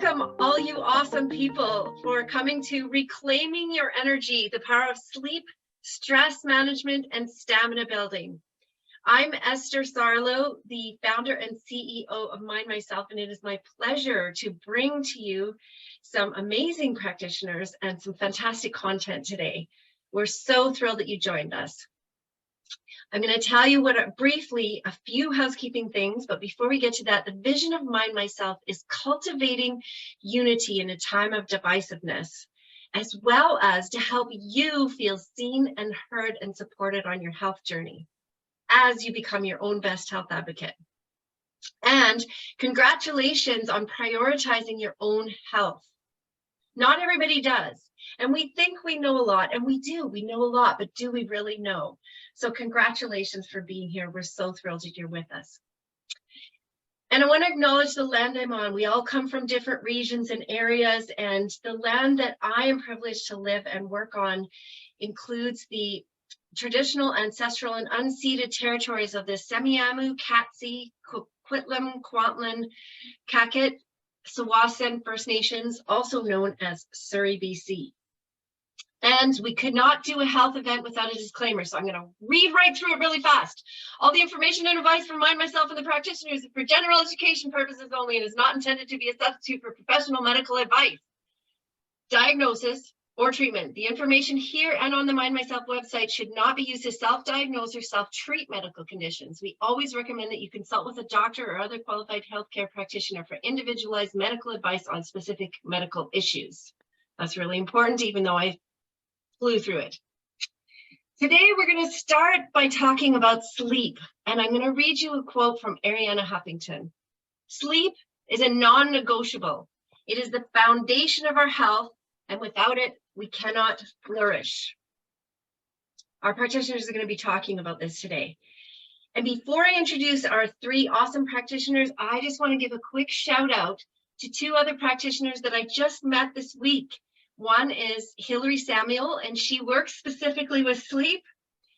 welcome all you awesome people for coming to Reclaiming Your Energy, the Power of Sleep, Stress Management, and Stamina Building. I'm Esther Sarlo, the founder and CEO of Mind Myself, and it is my pleasure to bring to you some amazing practitioners and some fantastic content today. We're so thrilled that you joined us. I'm going to tell you briefly a few housekeeping things, but before we get to that, the vision of Mind Myself is cultivating unity in a time of divisiveness, as well as to help you feel seen and heard and supported on your health journey as you become your own best health advocate. And congratulations on prioritizing your own health. Not everybody does. And we think we know a lot, and we do. We know a lot, but do we really know? So congratulations for being here. We're so thrilled that you're with us. And I want to acknowledge the land I'm on. We all come from different regions and areas, and the land that I am privileged to live and work on includes the traditional, ancestral, and unceded territories of the Semiahmoo, Katzie, Coquitlam, Kwantlen, Kakit, Tsawwassen First Nations, also known as Surrey, BC. And we could not do a health event without a disclaimer, so I'm going to read right through it really fast. All the information and advice from Mind Myself and the practitioners is for general education purposes only and is not intended to be a substitute for professional medical advice, diagnosis, or treatment. The information here and on the Mind Myself website should not be used to self-diagnose or self-treat medical conditions. We always recommend that you consult with a doctor or other qualified healthcare practitioner for individualized medical advice on specific medical issues. That's really important, even though I flew through it. Today, we're going to start by talking about sleep, and I'm going to read you a quote from Arianna Huffington. Sleep is a non-negotiable. It is the foundation of our health, and without it, we cannot flourish. Our practitioners are going to be talking about this today. And before I introduce our three awesome practitioners, I just want to give a quick shout out to two other practitioners that I just met this week. One is Hilary Samuel, and she works specifically with sleep,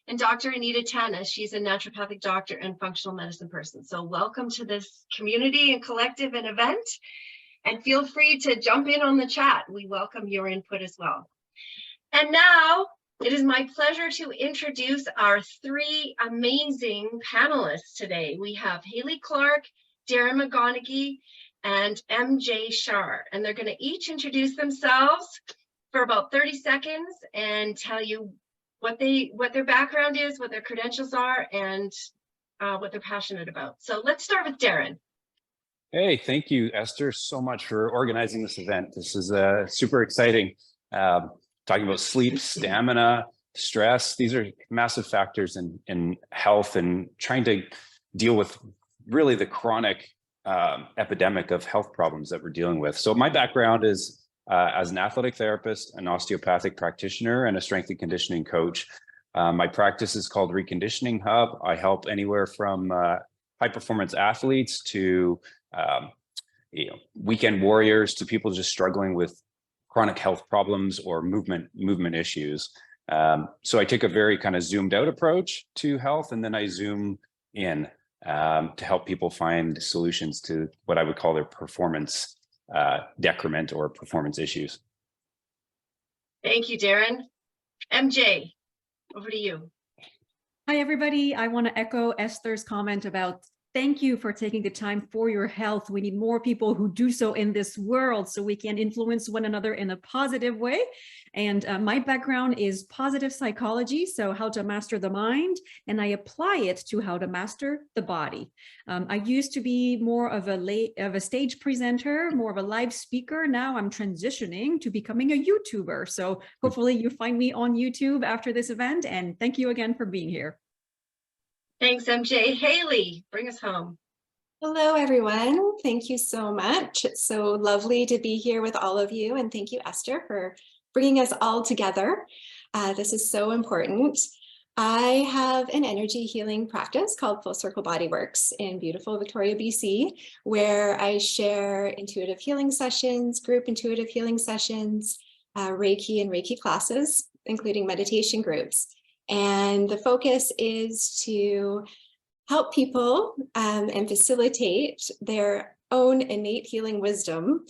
and Dr. Anita Tanna. She's a naturopathic doctor and functional medicine person. So welcome to this community and collective and event. And feel free to jump in on the chat. We welcome your input as well. And now it is my pleasure to introduce our three amazing panelists today. We have Hayley, Clarke, Darren McConaghy, and MJ Shaar. And they're going to each introduce themselves for about 30 seconds and tell you what their background is, what their credentials are, and what they're passionate about. So let's start with Darren. Hey, thank you, Esther, so much for organizing this event. This is super exciting. Talking about sleep, stamina, stress. These are massive factors in health and trying to deal with really the chronic epidemic of health problems that we're dealing with. So my background is as an athletic therapist, an osteopathic practitioner, and a strength and conditioning coach. My practice is called Reconditioning Hub. I help anywhere from high performance athletes to weekend warriors to people just struggling with chronic health problems or movement issues. So I take a very kind of zoomed out approach to health, and then I zoom in to help people find solutions to what I would call their performance decrement or performance issues. Thank you, Darren. MJ, over to you. Hi, everybody. I want to echo Esther's comment about thank you for taking the time for your health. We need more people who do so in this world so we can influence one another in a positive way. And my background is positive psychology, so how to master the mind, and I apply it to how to master the body. I used to be more of a stage presenter, more of a live speaker. Now I'm transitioning to becoming a YouTuber. So hopefully you find me on YouTube after this event, and thank you again for being here. Thanks, MJ. Hayley, bring us home. Hello, everyone. Thank you so much. It's so lovely to be here with all of you. And thank you, Esther, for bringing us all together. This is so important. I have an energy healing practice called Full Circle Bodyworks in beautiful Victoria, BC, where I share intuitive healing sessions, group intuitive healing sessions, Reiki and Reiki classes, including meditation groups. And the focus is to help people and facilitate their own innate healing wisdom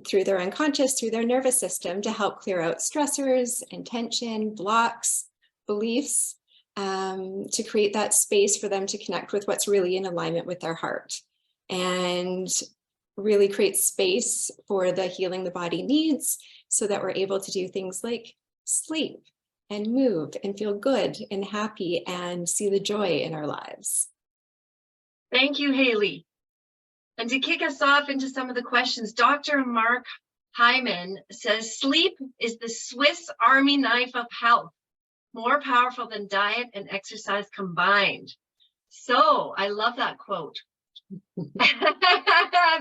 through their unconscious, through their nervous system, to help clear out stressors and tension, blocks, beliefs, to create that space for them to connect with what's really in alignment with their heart, and really create space for the healing the body needs, so that we're able to do things like sleep and move and feel good and happy and see the joy in our lives. Thank you, Hayley. And to kick us off into some of the questions, Dr. Mark Hyman says, sleep is the Swiss Army knife of health, more powerful than diet and exercise combined. So I love that quote.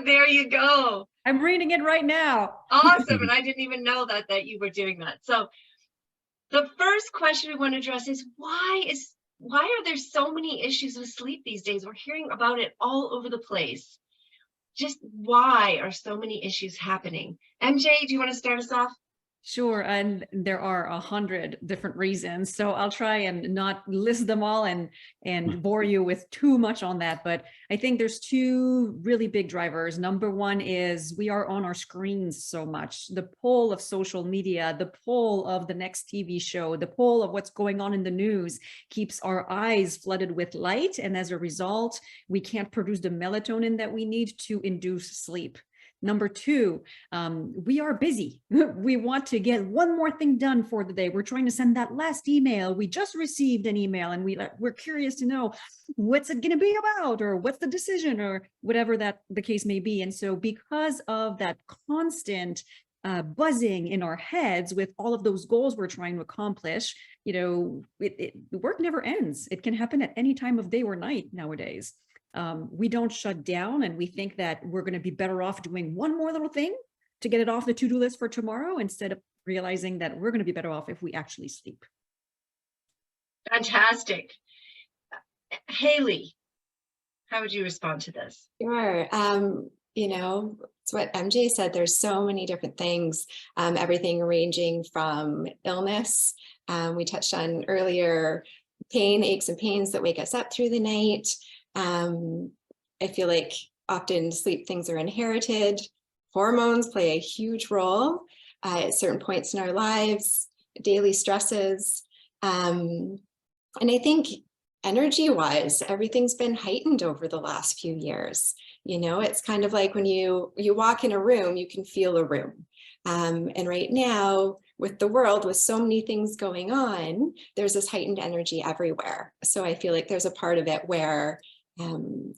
There you go. I'm reading it right now. Awesome. And I didn't even know that you were doing that. So the first question we want to address is why are there so many issues with sleep these days? We're hearing about it all over the place. Just why are so many issues happening? MJ, do you want to start us off? Sure, and there are 100 different reasons, so I'll try and not list them all and bore you with too much on that. But I think there's two really big drivers. Number one is we are on our screens so much. The pull of social media, the pull of the next TV show, the pull of what's going on in the news keeps our eyes flooded with light, and as a result, we can't produce the melatonin that we need to induce sleep. Number two, we are busy. We want to get one more thing done for the day. We're trying to send that last email. We just received an email and we're curious to know what's it going to be about, or what's the decision, or whatever that the case may be. And so because of that constant buzzing in our heads with all of those goals we're trying to accomplish, the work never ends. It can happen at any time of day or night nowadays. We don't shut down, and we think that we're going to be better off doing one more little thing to get it off the to-do list for tomorrow, instead of realizing that we're going to be better off if we actually sleep. Fantastic. Hayley, how would you respond to this? Sure. It's what MJ said. There's so many different things, everything ranging from illness. We touched on earlier, pain, aches and pains that wake us up through the night. I feel like often sleep things are inherited. Hormones play a huge role at certain points in our lives, daily stresses. And I think energy-wise, everything's been heightened over the last few years. It's kind of like when you walk in a room, you can feel a room. And right now, with the world, with so many things going on, there's this heightened energy everywhere. So I feel like there's a part of it where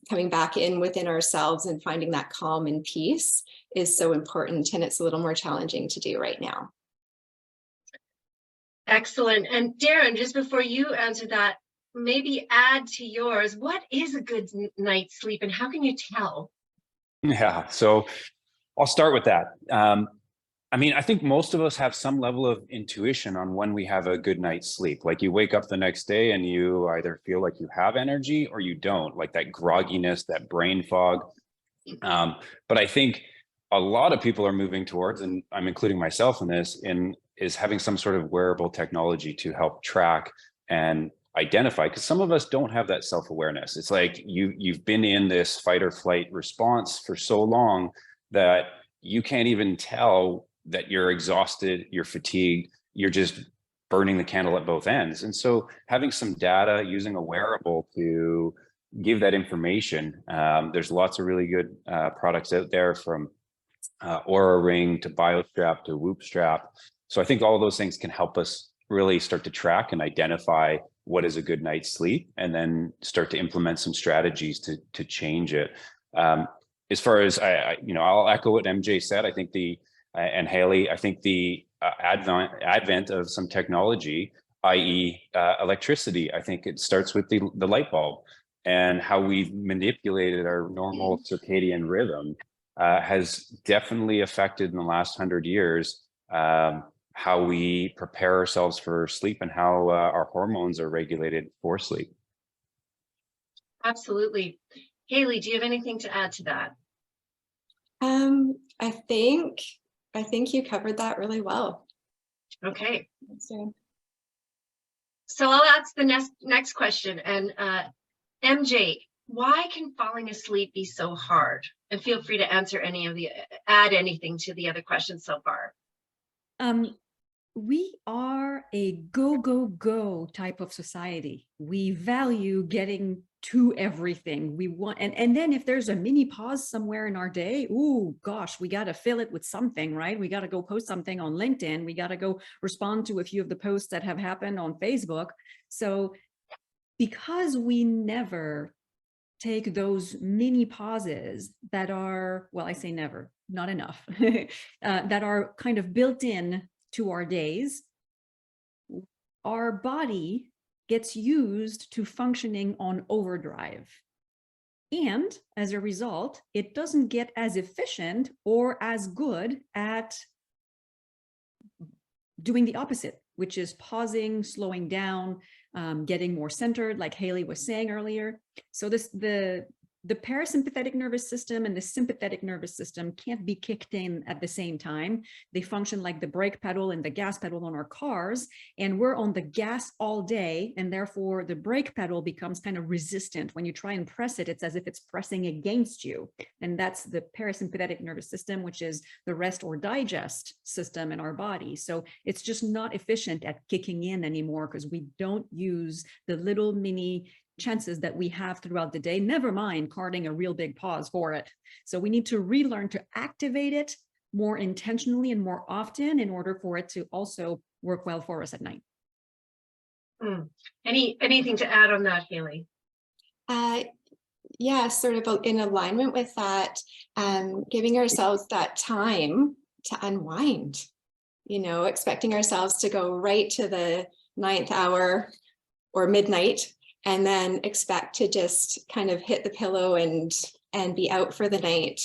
coming back in within ourselves and finding that calm and peace is so important, and it's a little more challenging to do right now. Excellent. And Darren, just before you answer that, maybe add to yours, what is a good night's sleep and how can you tell? Yeah, so I'll start with that. I think most of us have some level of intuition on when we have a good night's sleep. Like you wake up the next day and you either feel like you have energy or you don't, like that grogginess, that brain fog. But I think a lot of people are moving towards, and I'm including myself in this, is having some sort of wearable technology to help track and identify, because some of us don't have that self-awareness. It's like you've been in this fight or flight response for so long that you can't even tell that you're exhausted, you're fatigued, you're just burning the candle at both ends. And so having some data, using a wearable to give that information, there's lots of really good products out there, from Aura Ring to BioStrap to Whoop Strap. So I think all of those things can help us really start to track and identify what is a good night's sleep, and then start to implement some strategies to change it. As far as I'll echo what MJ said. I think and Hayley, I think the advent of some technology, i.e. Electricity, I think it starts with the light bulb, and how we've manipulated our normal circadian rhythm has definitely affected in the last 100 years how we prepare ourselves for sleep and how our hormones are regulated for sleep. Absolutely. Hayley, do you have anything to add to that? I think you covered that really well. Okay. Thanks, Darren. So I'll ask the next question. And MJ, why can falling asleep be so hard? And feel free to add anything to the other questions so far. We are a go, go, go type of society. We value getting to everything we want. And then if there's a mini pause somewhere in our day, oh gosh, we got to fill it with something, right? We got to go post something on LinkedIn. We got to go respond to a few of the posts that have happened on Facebook. So because we never take those mini pauses that are, well, I say never, not enough, that are kind of built in to our days, our body gets used to functioning on overdrive. And as a result, it doesn't get as efficient or as good at doing the opposite, which is pausing, slowing down, getting more centered, like Hayley was saying earlier. So the parasympathetic nervous system and the sympathetic nervous system can't be kicked in at the same time. They function like the brake pedal and the gas pedal on our cars, and we're on the gas all day, and therefore the brake pedal becomes kind of resistant. When you try and press it, it's as if it's pressing against you. And that's the parasympathetic nervous system, which is the rest or digest system in our body. So it's just not efficient at kicking in anymore because we don't use the little mini chances that we have throughout the day, never mind carting a real big pause for it. So we need to relearn to activate it more intentionally and more often in order for it to also work well for us at night. Anything to add on that, Hayley? Yeah, sort of in alignment with that, giving ourselves that time to unwind, expecting ourselves to go right to the 9th hour or midnight, and then expect to just kind of hit the pillow and be out for the night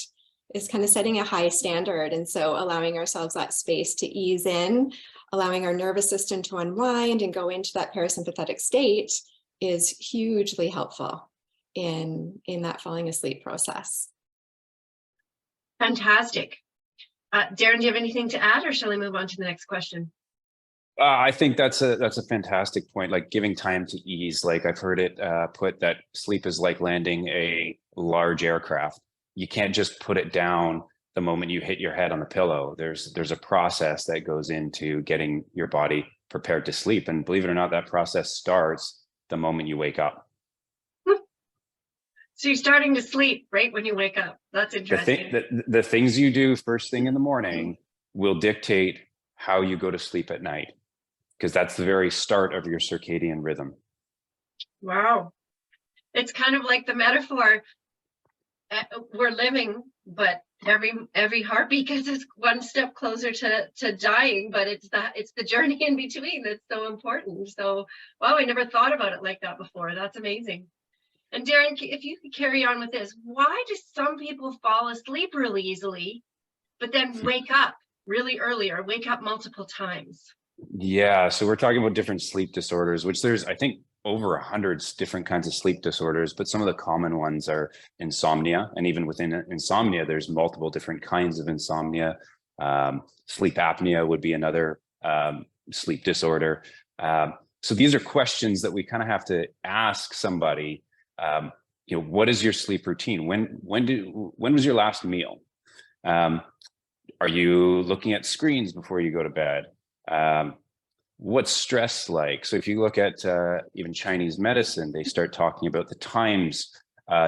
is kind of setting a high standard. And so allowing ourselves that space to ease in, allowing our nervous system to unwind and go into that parasympathetic state is hugely helpful in that falling asleep process. Fantastic. Darren, do you have anything to add, or shall I move on to the next question? I think that's a fantastic point, like giving time to ease. Like I've heard it put that sleep is like landing a large aircraft. You can't just put it down the moment you hit your head on the pillow. There's a process that goes into getting your body prepared to sleep. And believe it or not, that process starts the moment you wake up. So you're starting to sleep right when you wake up. That's interesting. The things you do first thing in the morning will dictate how you go to sleep at night, because that's the very start of your circadian rhythm. Wow. It's kind of like the metaphor. We're living, but every heartbeat gets us one step closer to dying, but it's the journey in between that's so important. So, wow, I never thought about it like that before. That's amazing. And Darren, if you could carry on with this, why do some people fall asleep really easily, but then wake up really early or wake up multiple times? Yeah, so we're talking about different sleep disorders, which there's, I think, over 100 different kinds of sleep disorders, but some of the common ones are insomnia. And even within insomnia, there's multiple different kinds of insomnia. Sleep apnea would be another sleep disorder. So these are questions that we kind of have to ask somebody. What is your sleep routine? When was your last meal? Are you looking at screens before you go to bed? What's stress like? So if you look at even Chinese medicine, they start talking about the times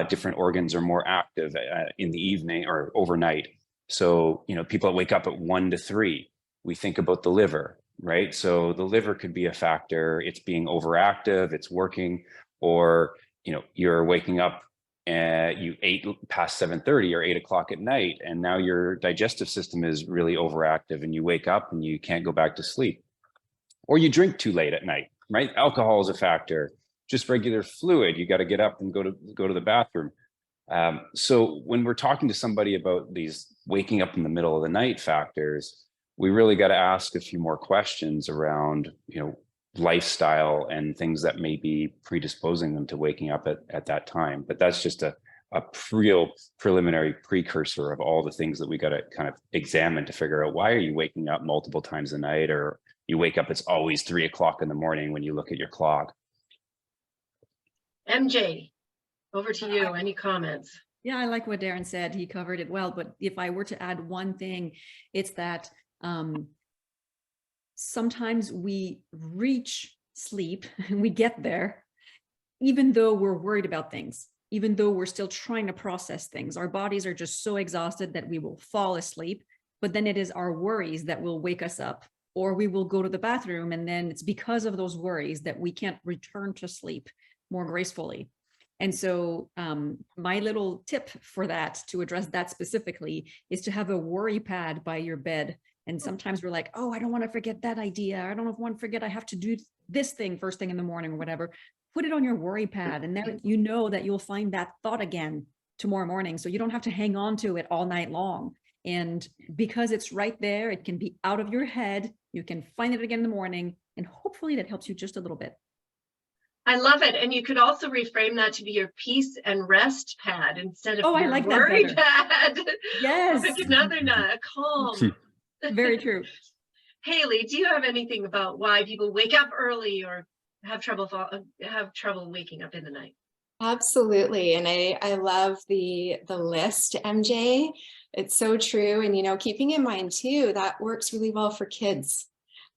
different organs are more active in the evening or overnight. So, people that wake up at 1 to 3, we think about the liver, right? So the liver could be a factor. It's being overactive, it's working, or, you're waking up and you ate past 7:30 or 8 o'clock at night, and now your digestive system is really overactive and you wake up and you can't go back to sleep. Or you drink too late at night, right? Alcohol is a factor. Just regular fluid, you got to get up and go to the bathroom. So when we're talking to somebody about these waking up in the middle of the night factors, we really got to ask a few more questions around, lifestyle and things that may be predisposing them to waking up at that time. But that's just a real preliminary precursor of all the things that we got to kind of examine to figure out, why are you waking up multiple times a night, or you wake up, it's always 3 o'clock in the morning when you look at your clock. MJ, over to you. Any comments? Yeah, I like what Darren said. He covered it well. But if I were to add one thing, it's that sometimes we reach sleep and we get there, even though we're worried about things, even though we're still trying to process things. Our bodies are just so exhausted that we will fall asleep. But then it is our worries that will wake us up, or we will go to the bathroom. And then it's because of those worries that we can't return to sleep more gracefully. And so my little tip for that, to address that specifically, is to have a worry pad by your bed. And sometimes we're like, oh, I don't want to forget that idea. I don't want to forget I have to do this thing first thing in the morning or whatever. Put it on your worry pad, and then you know that you'll find that thought again tomorrow morning. So you don't have to hang on to it all night long. And because it's right there, it can be out of your head. You can find it again in the morning, and hopefully that helps you just a little bit. I love it. And you could also reframe that to be your peace and rest pad instead of Oh, I your like that worry better. pad. Yes. Like another nut, calm. Very true. Hayley, do you have anything about why people wake up early or have trouble waking up in the night? Absolutely. And I love the list, MJ. It's so true. And, you know, keeping in mind too, that works really well for kids.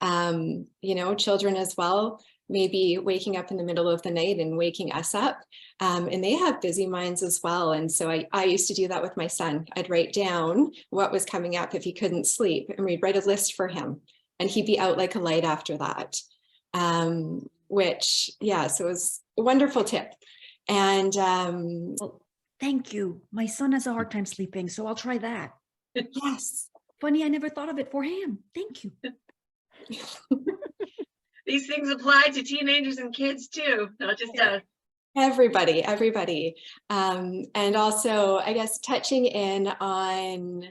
You know, children as well, maybe waking up in the middle of the night and waking us up. And they have busy minds as well. And so I used to do that with my son. I'd write down what was coming up if he couldn't sleep, and we'd write a list for him, and he'd be out like a light after that. Which, yeah, so it was a wonderful tip. And Well, thank you. My son has a hard time sleeping, so I'll try that. yes, Funny, I never thought of it for him. Thank you. These things apply to teenagers and kids too, not just us. everybody. And also, I guess, touching in on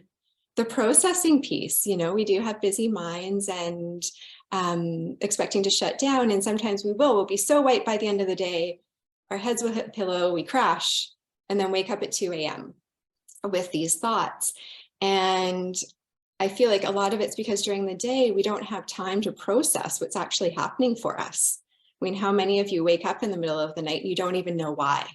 the processing piece. You know, we do have busy minds and expecting to shut down. And sometimes we'll be so white by the end of the day, our heads will hit the pillow, we crash, and then wake up at 2 a.m. with these thoughts. And I feel like a lot of it's because during the day, we don't have time to process what's actually happening for us. I mean, how many of you wake up in the middle of the night and you don't even know why?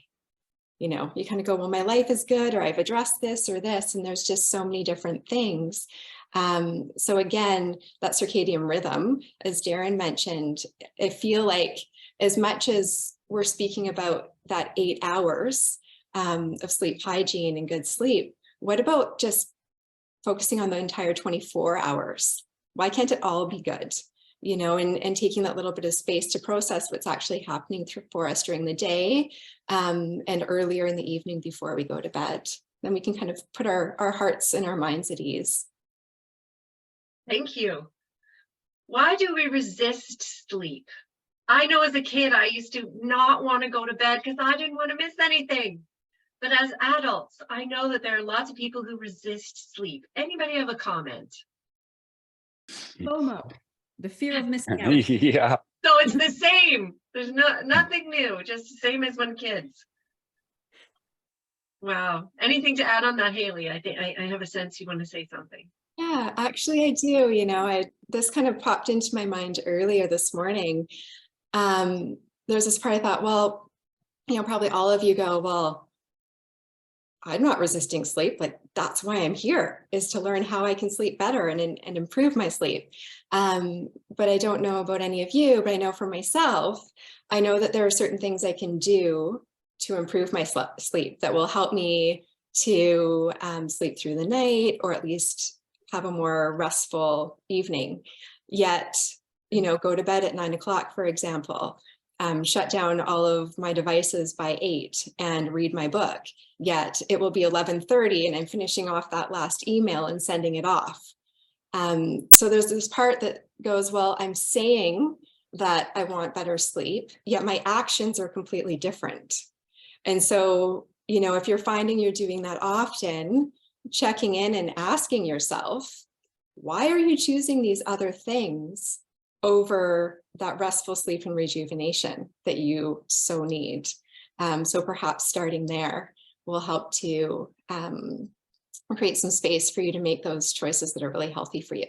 You know, you kind of go, well, my life is good, or I've addressed this or this, and there's just so many different things. So again, that circadian rhythm, as Darren mentioned, I feel like as much as we're speaking about that 8 hours of sleep hygiene and good sleep, what about just focusing on the entire 24 hours? Why can't it all be good? You know, and taking that little bit of space to process what's actually happening for us during the day and earlier in the evening before we go to bed. Then we can kind of put our hearts and our minds at ease. Thank you. Why do we resist sleep? I know as a kid, I used to not want to go to bed because I didn't want to miss anything. But as adults, I know that there are lots of people who resist sleep. Anybody have a comment? FOMO, the fear of missing out. Yeah. So it's the same. There's nothing new, just the same as when kids. Wow. Anything to add on that, Hayley? I think I have a sense you want to say something. Yeah, actually I do. You know, this kind of popped into my mind earlier this morning. There's this part I thought, well, you know, probably all of you go, well, I'm not resisting sleep. Like, that's why I'm here, is to learn how I can sleep better and improve my sleep. But I don't know about any of you, but I know for myself, I know that there are certain things I can do to improve my sleep that will help me to sleep through the night, or at least have a more restful evening. Yet, you know, go to bed at 9 o'clock, for example, shut down all of my devices by 8 and read my book. Yet it will be 11:30 and I'm finishing off that last email and sending it off. So there's this part that goes, well, I'm saying that I want better sleep, yet my actions are completely different. And so, you know, if you're finding you're doing that often, checking in and asking yourself, why are you choosing these other things over that restful sleep and rejuvenation that you so need? So perhaps starting there will help to create some space for you to make those choices that are really healthy for you.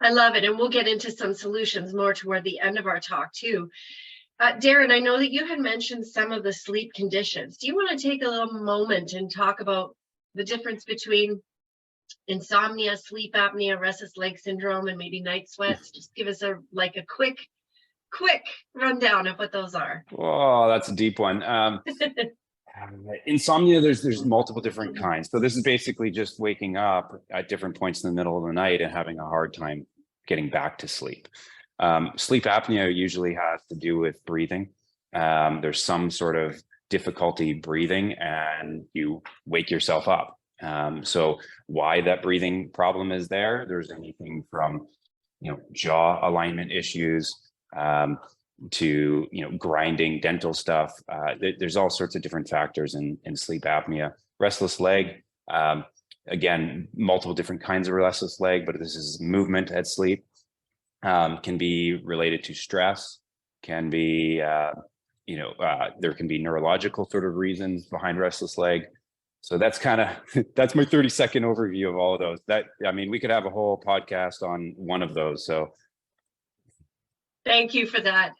I love it. And we'll get into some solutions more toward the end of our talk too. Darren, I know that you had mentioned some of the sleep conditions. Do you want to take a little moment and talk about the difference between insomnia, sleep apnea, restless leg syndrome, and maybe night sweats? Just give us a quick rundown of what those are. Oh, that's a deep one. Insomnia, there's multiple different kinds. So this is basically just waking up at different points in the middle of the night and having a hard time getting back to sleep. Sleep apnea usually has to do with breathing. There's some sort of difficulty breathing and you wake yourself up. So why that breathing problem is there's anything from, jaw alignment issues, to, grinding dental stuff. There's all sorts of different factors in sleep apnea. Restless leg, again, multiple different kinds of restless leg, but this is movement at sleep. Can be related to stress, can be, there can be neurological sort of reasons behind restless leg. So that's that's my 30-second overview of all of those. We could have a whole podcast on one of those. So thank you for that.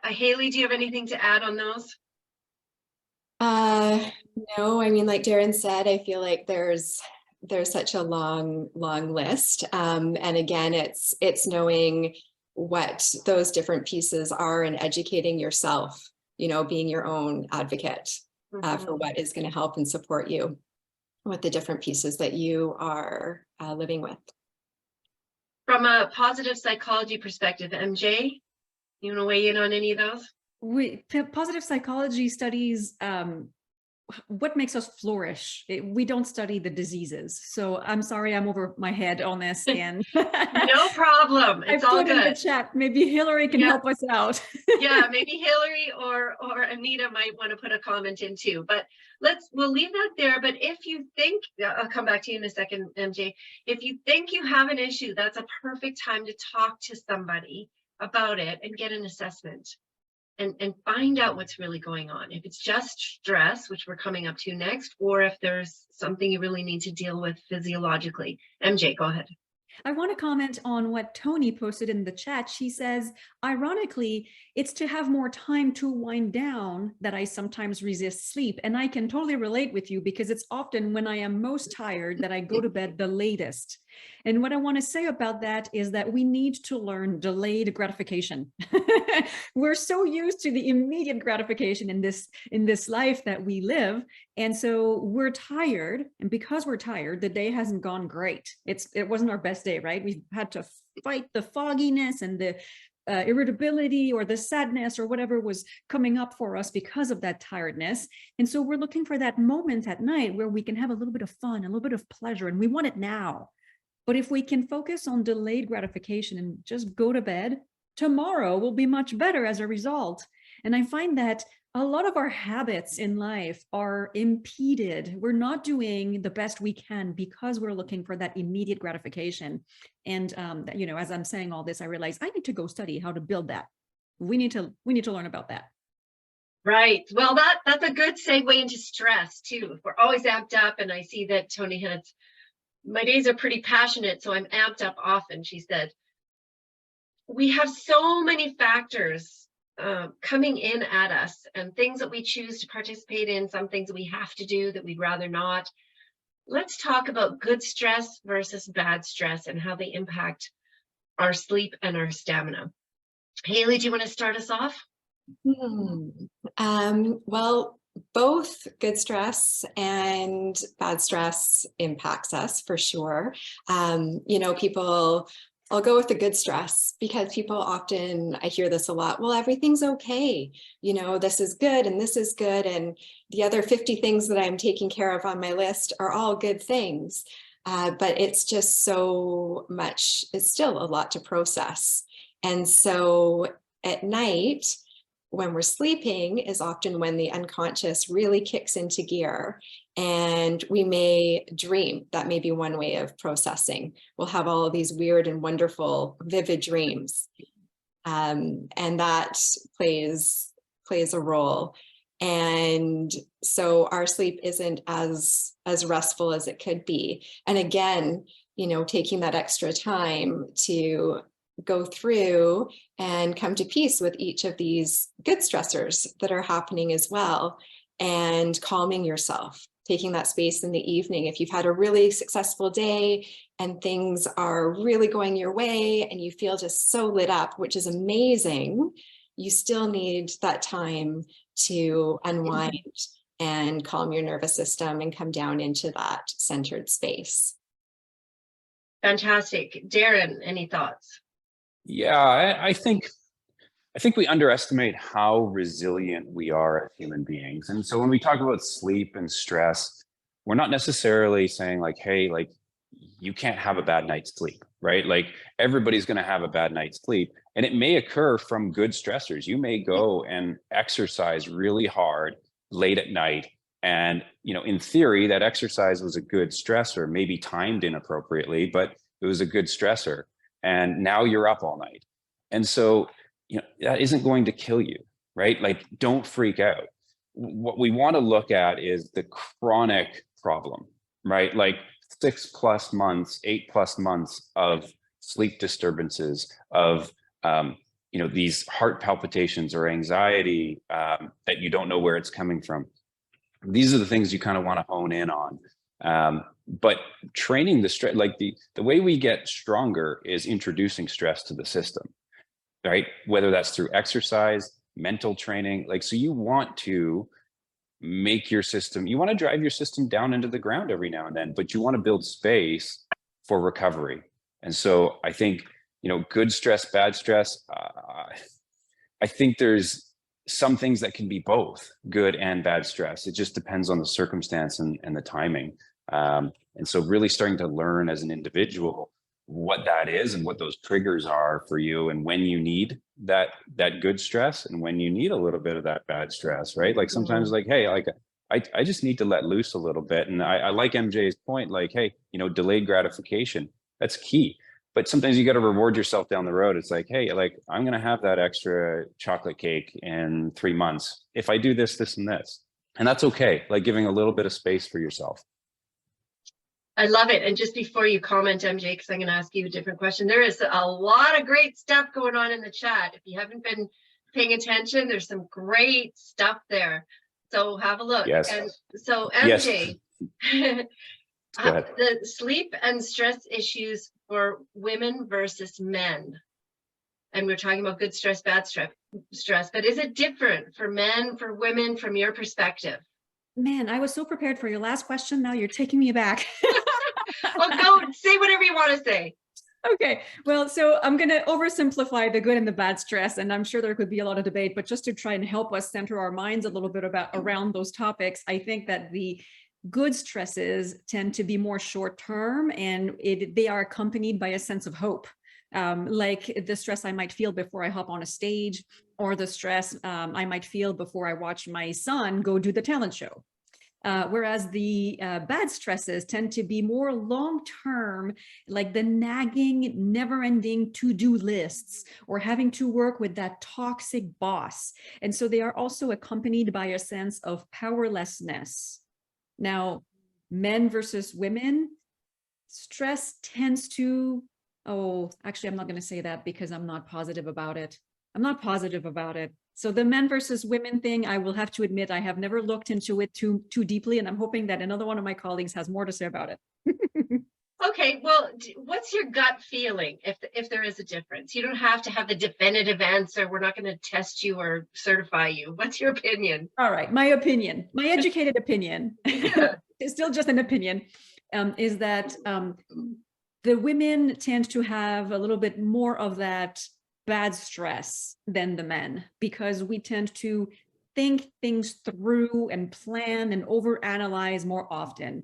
Hayley, do you have anything to add on those? No, like Darren said, I feel like there's such a long list. And again, it's knowing what those different pieces are and educating yourself, being your own advocate for what is going to help and support you with the different pieces that you are living with. From a positive psychology perspective, MJ, you want to weigh in on any of those? Positive psychology studies what makes us flourish. We don't study the diseases. So I'm sorry, I'm over my head on this. And no problem. It's all good. In the chat. Maybe Hillary can help us out. Yeah, maybe Hillary or Anita might want to put a comment in too. But we'll leave that there. But if you think, I'll come back to you in a second, MJ. If you think you have an issue, that's a perfect time to talk to somebody about it and get an assessment. And find out what's really going on. If it's just stress, which we're coming up to next, or if there's something you really need to deal with physiologically. MJ, go ahead. I want to comment on what Tony posted in the chat. She says, ironically, it's to have more time to wind down that I sometimes resist sleep. And I can totally relate with you because it's often when I am most tired that I go to bed the latest. And what I want to say about that is that we need to learn delayed gratification. We're so used to the immediate gratification in this life that we live. And so we're tired. And because we're tired, the day hasn't gone great. It wasn't our best day, right? We've had to fight the fogginess and the irritability or the sadness or whatever was coming up for us because of that tiredness. And so we're looking for that moment at night where we can have a little bit of fun, a little bit of pleasure, and we want it now. But if we can focus on delayed gratification and just go to bed, tomorrow will be much better as a result. And I find that a lot of our habits in life are impeded. We're not doing the best we can because we're looking for that immediate gratification. And as I'm saying all this, I realize I need to go study how to build that. We need to learn about that. Right. Well, that's a good segue into stress too. If we're always amped up, and I see that Tony had, my days are pretty passionate, so I'm amped up often, she said. We have so many factors coming in at us and things that we choose to participate in, some things that we have to do that we'd rather not. Let's talk about good stress versus bad stress and how they impact our sleep and our stamina. Hayley, do you want to start us off? Well, both good stress and bad stress impacts us for sure. I'll go with the good stress because people often, I hear this a lot, well, everything's okay. This is good and this is good. And the other 50 things that I'm taking care of on my list are all good things. But it's just so much, it's still a lot to process. And so at night, when we're sleeping is often when the unconscious really kicks into gear, and we may dream. That may be one way of processing. We'll have all of these weird and wonderful, vivid dreams. And that plays a role. And so our sleep isn't as restful as it could be. And again, taking that extra time to go through and come to peace with each of these good stressors that are happening as well, and calming yourself, taking that space in the evening. If you've had a really successful day and things are really going your way and you feel just so lit up, which is amazing, you still need that time to unwind and calm your nervous system and come down into that centered space. Fantastic. Darren, any thoughts? Yeah, I think we underestimate how resilient we are as human beings. And so when we talk about sleep and stress, we're not necessarily saying like, hey, like you can't have a bad night's sleep, right? Like everybody's going to have a bad night's sleep, and it may occur from good stressors. You may go and exercise really hard late at night, and in theory that exercise was a good stressor, maybe timed inappropriately, but it was a good stressor, and now you're up all night. And so that isn't going to kill you, right? Like, don't freak out. What we want to look at is the chronic problem, right? Like 6+ months, 8+ months of sleep disturbances, of these heart palpitations or anxiety that you don't know where it's coming from. These are the things you kind of want to hone in on. But training the stress, like the way we get stronger is introducing stress to the system, right? Whether that's through exercise, mental training, so you want to make your system, you want to drive your system down into the ground every now and then, but you want to build space for recovery. And so I think, good stress, bad stress, I think there's some things that can be both good and bad stress. It just depends on the circumstance and the timing. And so really starting to learn as an individual what that is and what those triggers are for you, and when you need that good stress and when you need a little bit of that bad stress, right? Like sometimes hey, I just need to let loose a little bit. And I like MJ's point, like, hey, delayed gratification, that's key. But sometimes you got to reward yourself down the road. It's like, hey, I'm going to have that extra chocolate cake in 3 months if I do this, this, and this. And that's okay. Like giving a little bit of space for yourself. I love it. And just before you comment, MJ, because I'm going to ask you a different question, there is a lot of great stuff going on in the chat. If you haven't been paying attention, there's some great stuff there. So have a look. Yes. And so MJ, yes. Go ahead. The sleep and stress issues for women versus men. And we're talking about good stress, bad stress, but is it different for men, for women, from your perspective? Man, I was so prepared for your last question. Now you're taking me back. Well, go say whatever you want to say. Okay, well, so I'm going to oversimplify the good and the bad stress, and I'm sure there could be a lot of debate, but just to try and help us center our minds a little bit around those topics, I think that the good stresses tend to be more short-term, and they are accompanied by a sense of hope. Like the stress I might feel before I hop on a stage, or the stress I might feel before I watch my son go do the talent show. Whereas the bad stresses tend to be more long-term, like the nagging, never-ending to-do lists, or having to work with that toxic boss. And so they are also accompanied by a sense of powerlessness. Now, men versus women, stress tends to, actually, I'm not going to say that because I'm not positive about it. So the men versus women thing, I will have to admit, I have never looked into it too deeply, and I'm hoping that another one of my colleagues has more to say about it. Okay, well, what's your gut feeling if there is a difference? You don't have to have the definitive answer. We're not going to test you or certify you. What's your opinion? All right, my opinion, my educated opinion, it's still just an opinion, is that the women tend to have a little bit more of that bad stress than the men, because we tend to think things through and plan and overanalyze more often.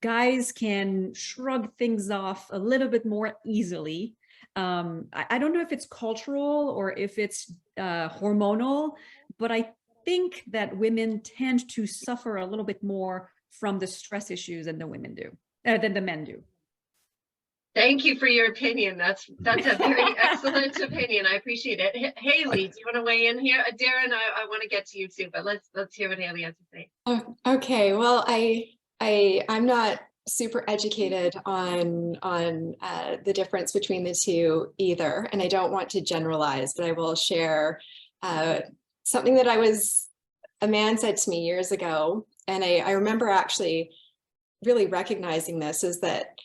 Guys can shrug things off a little bit more easily. I don't know if it's cultural or if it's hormonal, but I think that women tend to suffer a little bit more from the stress issues than the men do. Thank you for your opinion. That's a very excellent opinion. I appreciate it. Hayley, do you want to weigh in here? Darren, I want to get to you too, but let's hear what Hayley has to say. Okay, well, I'm not super educated on the difference between the two either, and I don't want to generalize, but I will share something that a man said to me years ago, and I remember actually really recognizing this, is that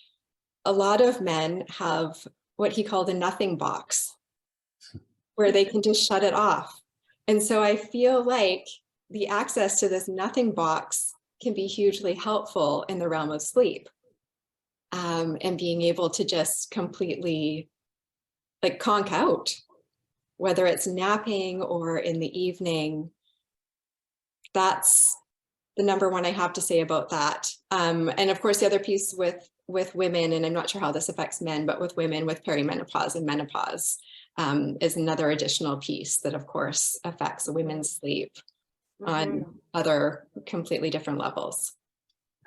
a lot of men have what he called a nothing box, where they can just shut it off. And so I feel like the access to this nothing box can be hugely helpful in the realm of sleep, and being able to just completely like conk out, whether it's napping or in the evening. That's the number one I have to say about that. And of course, the other piece with women, and I'm not sure how this affects men, but with women with perimenopause and menopause is another additional piece that of course affects women's sleep on other completely different levels.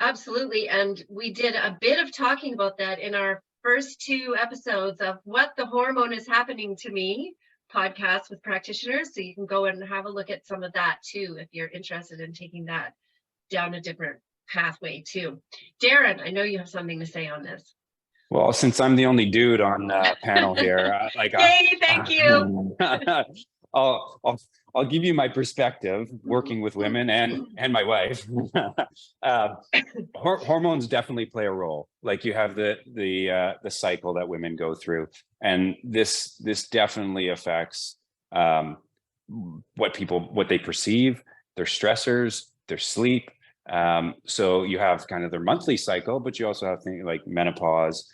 Absolutely. And we did a bit of talking about that in our first 2 episodes of What the Hormone is Happening to Me podcast with practitioners. So you can go and have a look at some of that too, if you're interested in taking that down a different pathway too. Darren, I know you have something to say on this. Well, since I'm the only dude on the panel here, Yay, thank you. I'll give you my perspective working with women and my wife. Hormones definitely play a role. Like you have the cycle that women go through, and this definitely affects what they perceive, their stressors, their sleep. So you have kind of their monthly cycle, but you also have things like menopause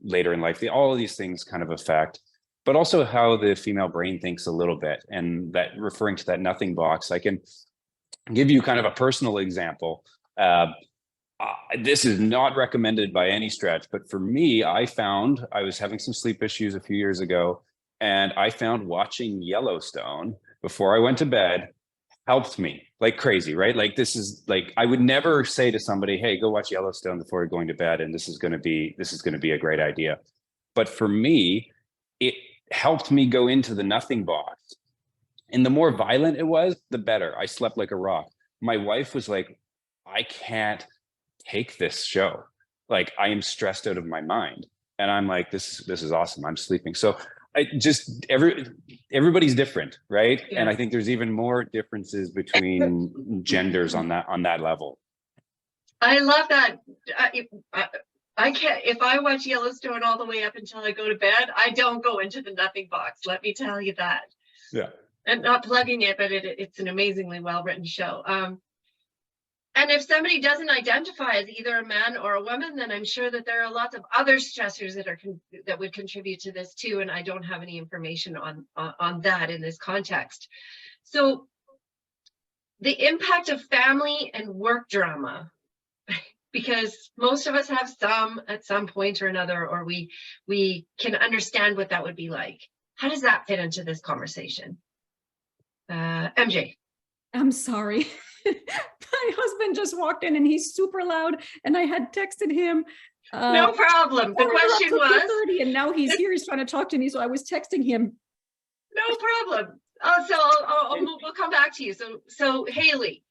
later in life. All of these things kind of affect, but also how the female brain thinks a little bit. And that, referring to that nothing box, I can give you kind of a personal example. This is not recommended by any stretch, but for me, I was having some sleep issues a few years ago, and I found watching Yellowstone before I went to bed helped me like crazy, right? Like this is like, I would never say to somebody, hey, go watch Yellowstone before you're going to bed, and this is going to be a great idea. But for me, it helped me go into the nothing box. And the more violent it was, the better. I slept like a rock. My wife was like, I can't take this show. Like I am stressed out of my mind. And I'm like, this is awesome. I'm sleeping. So everybody's different, right? Yeah. And I think there's even more differences between genders on that level. I love that. I can't, if I watch Yellowstone all the way up until I go to bed, I don't go into the nothing box. Let me tell you that. Yeah. And not plugging it, but it's an amazingly well-written show. And if somebody doesn't identify as either a man or a woman, then I'm sure that there are lots of other stressors that would contribute to this too. And I don't have any information on that in this context. So the impact of family and work drama, because most of us have some at some point or another, or we can understand what that would be like. How does that fit into this conversation? MJ. I'm sorry. My husband just walked in and he's super loud, and I had texted him. No problem. The question was, and now he's here. He's trying to talk to me, so I was texting him. No problem. So we'll come back to you. So Hayley,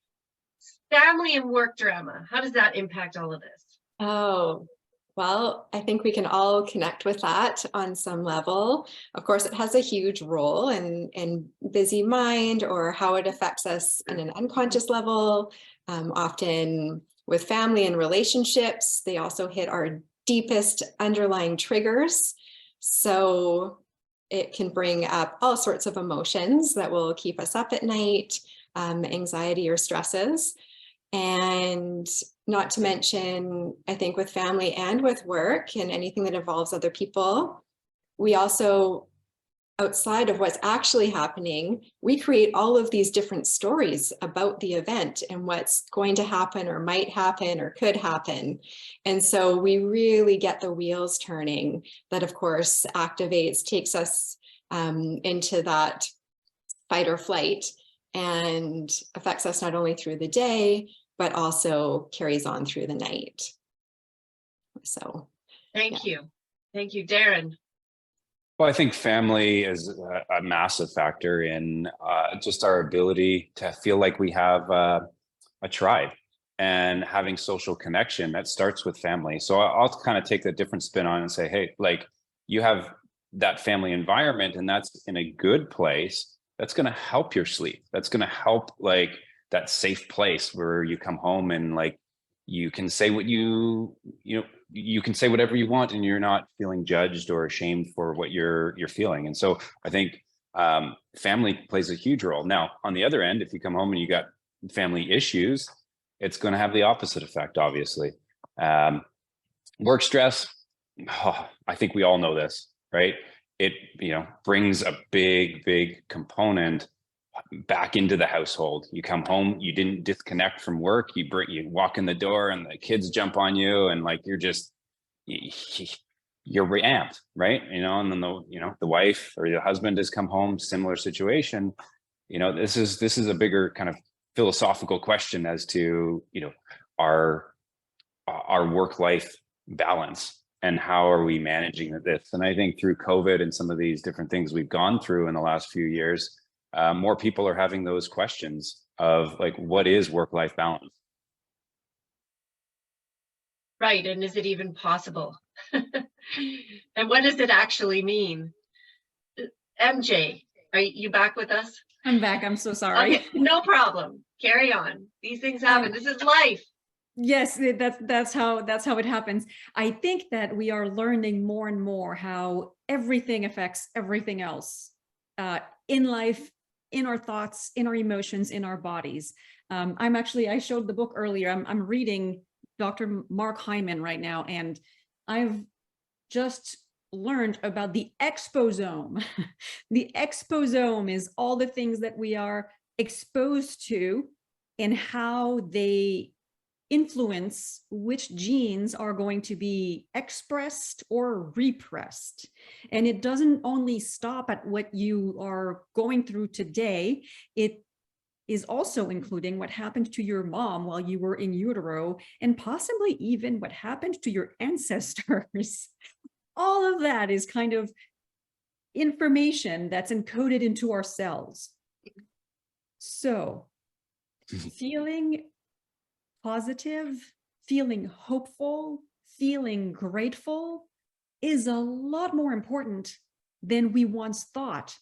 family and work drama. How does that impact all of this? Oh, well, I think we can all connect with that on some level. Of course, it has a huge role in busy mind, or how it affects us on an unconscious level. Often with family and relationships, they also hit our deepest underlying triggers. So it can bring up all sorts of emotions that will keep us up at night, anxiety or stresses. And not to mention, I think with family and with work and anything that involves other people, we also, outside of what's actually happening, we create all of these different stories about the event and what's going to happen or might happen or could happen. And so we really get the wheels turning. That of course activates, takes us into that fight or flight, and affects us not only through the day, but also carries on through the night. So thank you. Thank you, Darren. Well, I think family is a massive factor in just our ability to feel like we have a tribe. and having social connection, that starts with family. So I'll kind of take a different spin on it and say, hey, like you have that family environment and that's in a good place, that's going to help your sleep. That's going to help like that safe place where you come home and like you can say what you can say whatever you want and you're not feeling judged or ashamed for what you're feeling. And so I think family plays a huge role. Now, on the other end, if you come home and you got family issues, it's going to have the opposite effect, obviously. Work stress, I think we all know this, right? It, brings a big component back into the household. You come home, you didn't disconnect from work. You walk in the door and the kids jump on you and like, you're reamped, right? And then the wife or the husband has come home, similar situation. This is a bigger kind of philosophical question as to, our work-life balance and how are we managing this. And I think through COVID and some of these different things we've gone through in the last few years, more people are having those questions of like, what is work-life balance? Right, and is it even possible? And what does it actually mean? MJ, are you back with us? I'm back. I'm so sorry. Okay, no problem. Carry on. These things happen. This is life. Yes, that's how it happens. I think that we are learning more and more how everything affects everything else in life, in our thoughts, in our emotions, in our bodies. I showed the book earlier. I'm reading Dr. Mark Hyman right now, and I've just learned about the exposome. The exposome is all the things that we are exposed to and how they influence which genes are going to be expressed or repressed. And it doesn't only stop at what you are going through today. It is also including what happened to your mom while you were in utero, and possibly even what happened to your ancestors. All of that is kind of information that's encoded into our cells. So feeling positive, feeling hopeful, feeling grateful is a lot more important than we once thought,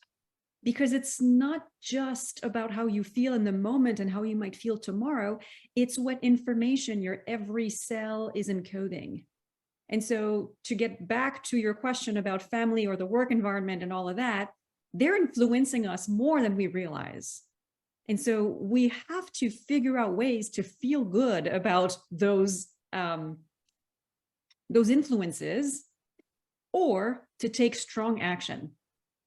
because it's not just about how you feel in the moment and how you might feel tomorrow. It's what information your every cell is encoding. And so to get back to your question about family or the work environment and all of that, they're influencing us more than we realize. And so we have to figure out ways to feel good about those influences, or to take strong action,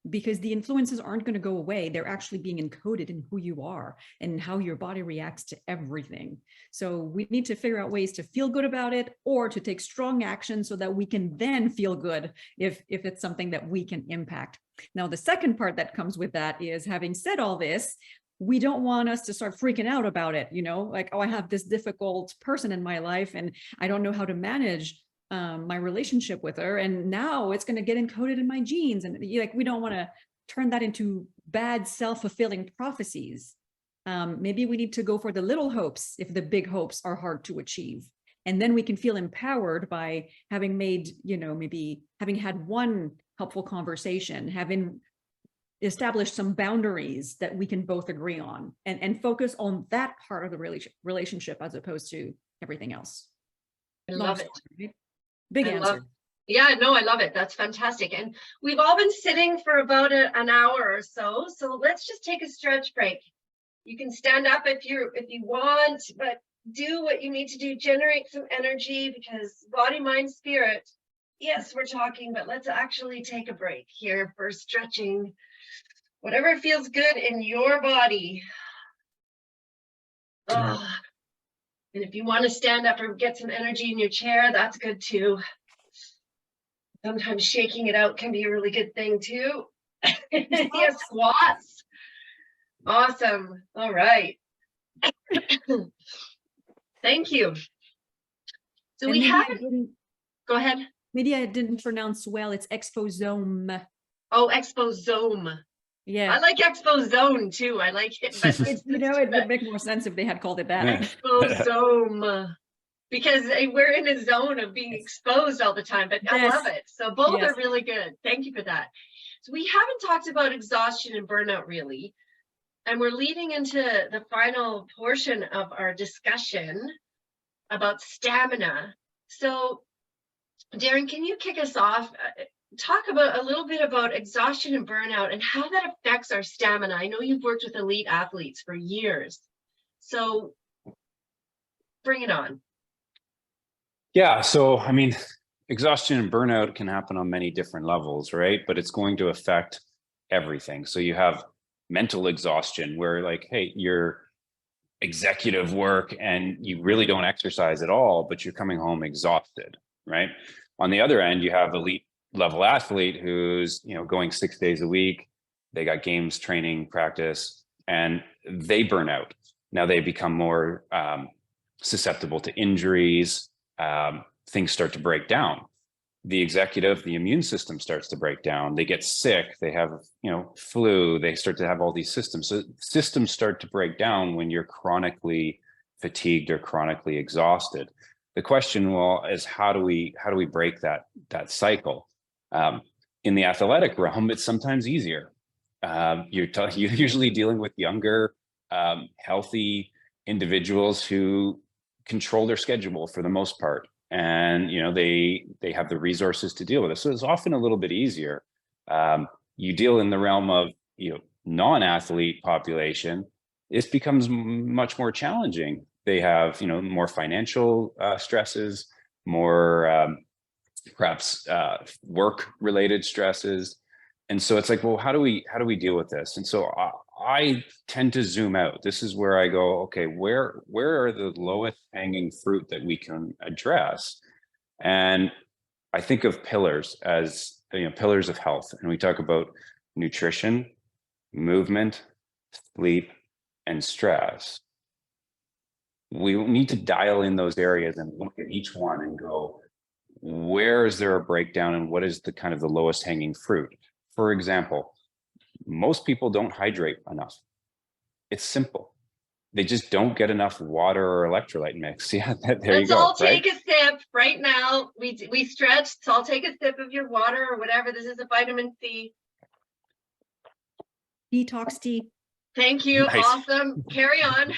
because the influences aren't going to go away. They're actually being encoded in who you are and how your body reacts to everything. So we need to figure out ways to feel good about it, or to take strong action so that we can then feel good if it's something that we can impact. Now, the second part that comes with that is, having said all this, we don't want us to start freaking out about it, like, oh, I have this difficult person in my life and I don't know how to manage my relationship with her, and now it's going to get encoded in my genes. And like, we don't want to turn that into bad self-fulfilling prophecies. Maybe we need to go for the little hopes if the big hopes are hard to achieve. And then we can feel empowered by having made, maybe having had one helpful conversation, having established some boundaries that we can both agree on, and focus on that part of the relationship as opposed to everything else. I love it. Right? Big answer. Yeah, no, I love it. That's fantastic. And we've all been sitting for about an hour or so. So let's just take a stretch break. You can stand up if you want, but do what you need to do. Generate some energy, because body, mind, spirit. Yes, we're talking, but let's actually take a break here for stretching. Whatever feels good in your body. Oh. And if you want to stand up or get some energy in your chair, that's good too. Sometimes shaking it out can be a really good thing too. Yeah, squats. Awesome. All right. Thank you. So And we haven't. Go ahead. Maybe I didn't pronounce well. It's exposome. Oh, exposome. Yeah. I like Expo Zone too. I like it, but It, you know, it would make more sense if they had called it that. Expo Zone, because we're in a zone of being exposed all the time, but I Yes. love it. So both Yes. are really good. Thank you for that. So we haven't talked about exhaustion and burnout really, and we're leading into the final portion of our discussion about stamina. So Darren, can you kick us off? Talk about a little bit about exhaustion and burnout and how that affects our stamina. I know you've worked with elite athletes for years, so bring it on. Yeah, so I mean, exhaustion and burnout can happen on many different levels, right? But it's going to affect everything. So you have mental exhaustion where like, hey, you're executive work and you really don't exercise at all, but you're coming home exhausted, right? On the other end, you have elite level athlete who's, you know, going 6 days a week. They got games, training, practice, and they burn out. Now they become more susceptible to injuries. Things start to break down. The executive, the immune system starts to break down. They get sick. They have, you know, flu. They start to have all these systems. So systems start to break down when you're chronically fatigued or chronically exhausted. The question, well, is how do we break that cycle? In the athletic realm, it's sometimes easier. You're usually dealing with younger, healthy individuals who control their schedule for the most part, and you know they have the resources to deal with it. So it's often a little bit easier. You deal in the realm of, you know, non-athlete population, this becomes much more challenging. They have, you know, more financial stresses, more perhaps work-related stresses, and so it's like, well, how do we deal with this? And so I tend to zoom out. This is where I go, okay, where are the lowest hanging fruit that we can address? And I think of pillars as, you know, pillars of health, and we talk about nutrition, movement, sleep, and stress. We need to dial in those areas and look at each one and go, where is there a breakdown and what is the kind of the lowest hanging fruit? For example, most people don't hydrate enough. It's simple. They just don't get enough water or electrolyte mix. Yeah, there you go. Let's all take a sip right now. We stretch, so I'll take a sip of your water or whatever. This is a vitamin C. Detox tea. Thank you. Nice. Awesome. Carry on.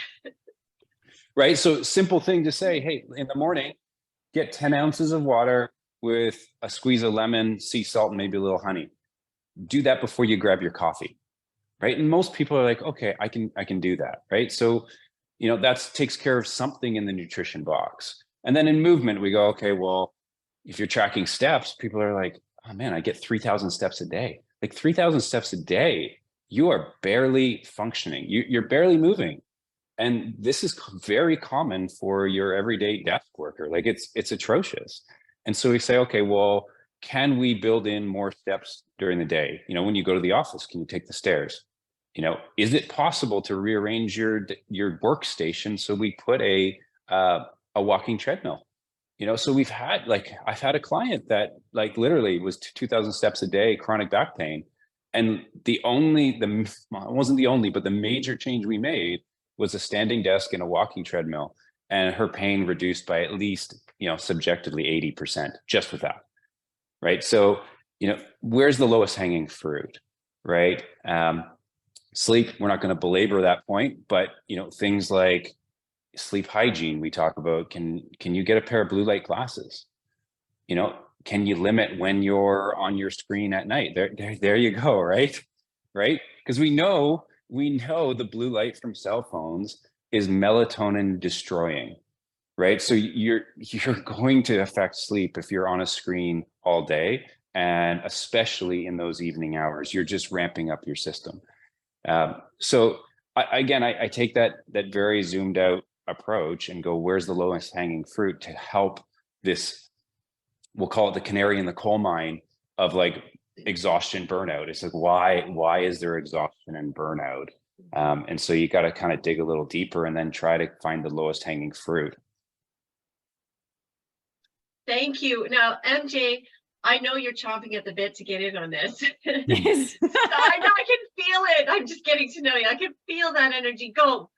Right. So simple thing to say, hey, in the morning, get 10 ounces of water with a squeeze of lemon, sea salt, and maybe a little honey. Do that before you grab your coffee. Right. And most people are like, okay, I can do that. Right. So, you know, that takes care of something in the nutrition box. And then in movement, we go, okay, well, if you're tracking steps, people are like, oh man, I get 3,000 steps a day. Like 3,000 steps a day, you are barely functioning. You're barely moving. And this is very common for your everyday desk worker. Like it's atrocious. And so we say, okay, well, can we build in more steps during the day? You know, when you go to the office, can you take the stairs? You know, is it possible to rearrange your workstation so we put a walking treadmill? You know, so I've had a client that like literally was 2,000 steps a day, chronic back pain, and it wasn't the only, but the major change we made was a standing desk and a walking treadmill, and her pain reduced by at least, you know, subjectively 80% just with that. Right. So, you know, where's the lowest hanging fruit? Right. Sleep, we're not going to belabor that point, but, you know, things like sleep hygiene, we talk about, can you get a pair of blue light glasses? You know, can you limit when you're on your screen at night? There you go. Right. Right. Because we know the blue light from cell phones is melatonin destroying. Right. So you're going to affect sleep if you're on a screen all day, and especially in those evening hours, you're just ramping up your system. So I take that very zoomed out approach and go, where's the lowest hanging fruit to help this, we'll call it the canary in the coal mine of like exhaustion, burnout. It's like, why is there exhaustion and burnout? And so you got to kind of dig a little deeper and then try to find the lowest hanging fruit. Thank you. Now, MJ, I know you're chomping at the bit to get in on this. Yes. I know, I can feel it. I'm just getting to know you. I can feel that energy. Go.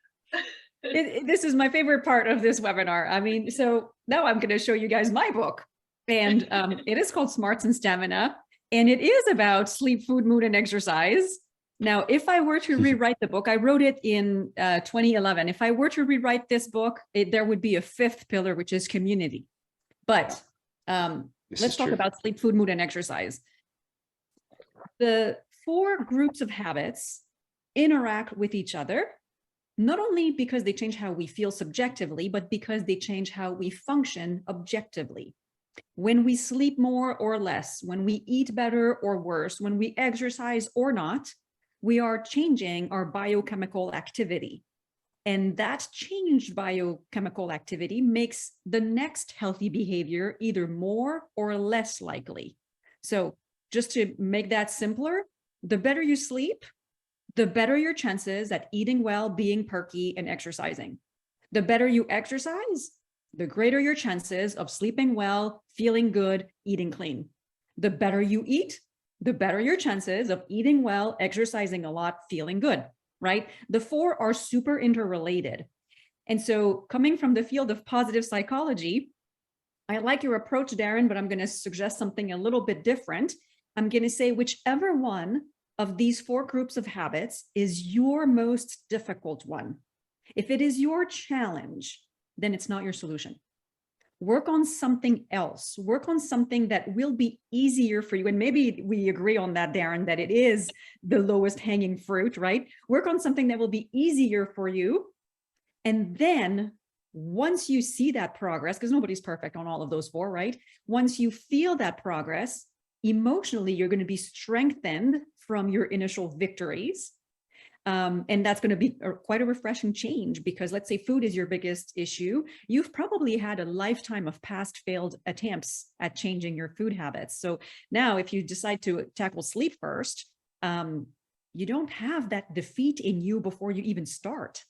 This is my favorite part of this webinar. I mean, so now I'm going to show you guys my book, and it is called Smarts and Stamina, and it is about sleep, food, mood, and exercise. Now, if I were to rewrite the book, I wrote it in 2011. If I were to rewrite this book, there would be a fifth pillar, which is community. But let's talk about sleep, food, mood, and exercise. The 4 groups of habits interact with each other, not only because they change how we feel subjectively, but because they change how we function objectively. When we sleep more or less, when we eat better or worse, when we exercise or not, we are changing our biochemical activity. And that changed biochemical activity makes the next healthy behavior either more or less likely. So just to make that simpler, the better you sleep, the better your chances at eating well, being perky, and exercising. The better you exercise, the greater your chances of sleeping well, feeling good, eating clean. The better you eat, the better your chances of eating well, exercising a lot, feeling good, right? The 4 are super interrelated. And so coming from the field of positive psychology, I like your approach, Darren, but I'm going to suggest something a little bit different. I'm going to say whichever one of these 4 groups of habits is your most difficult one. If it is your challenge, then it's not your solution. Work on something else. Work on something that will be easier for you. And maybe we agree on that, Darren, that it is the lowest hanging fruit, right? Work on something that will be easier for you. And then once you see that progress, because nobody's perfect on all of those 4, right? Once you feel that progress, emotionally, you're going to be strengthened from your initial victories. And that's going to be quite a refreshing change, because let's say food is your biggest issue. You've probably had a lifetime of past failed attempts at changing your food habits. So now if you decide to tackle sleep first, you don't have that defeat in you before you even start.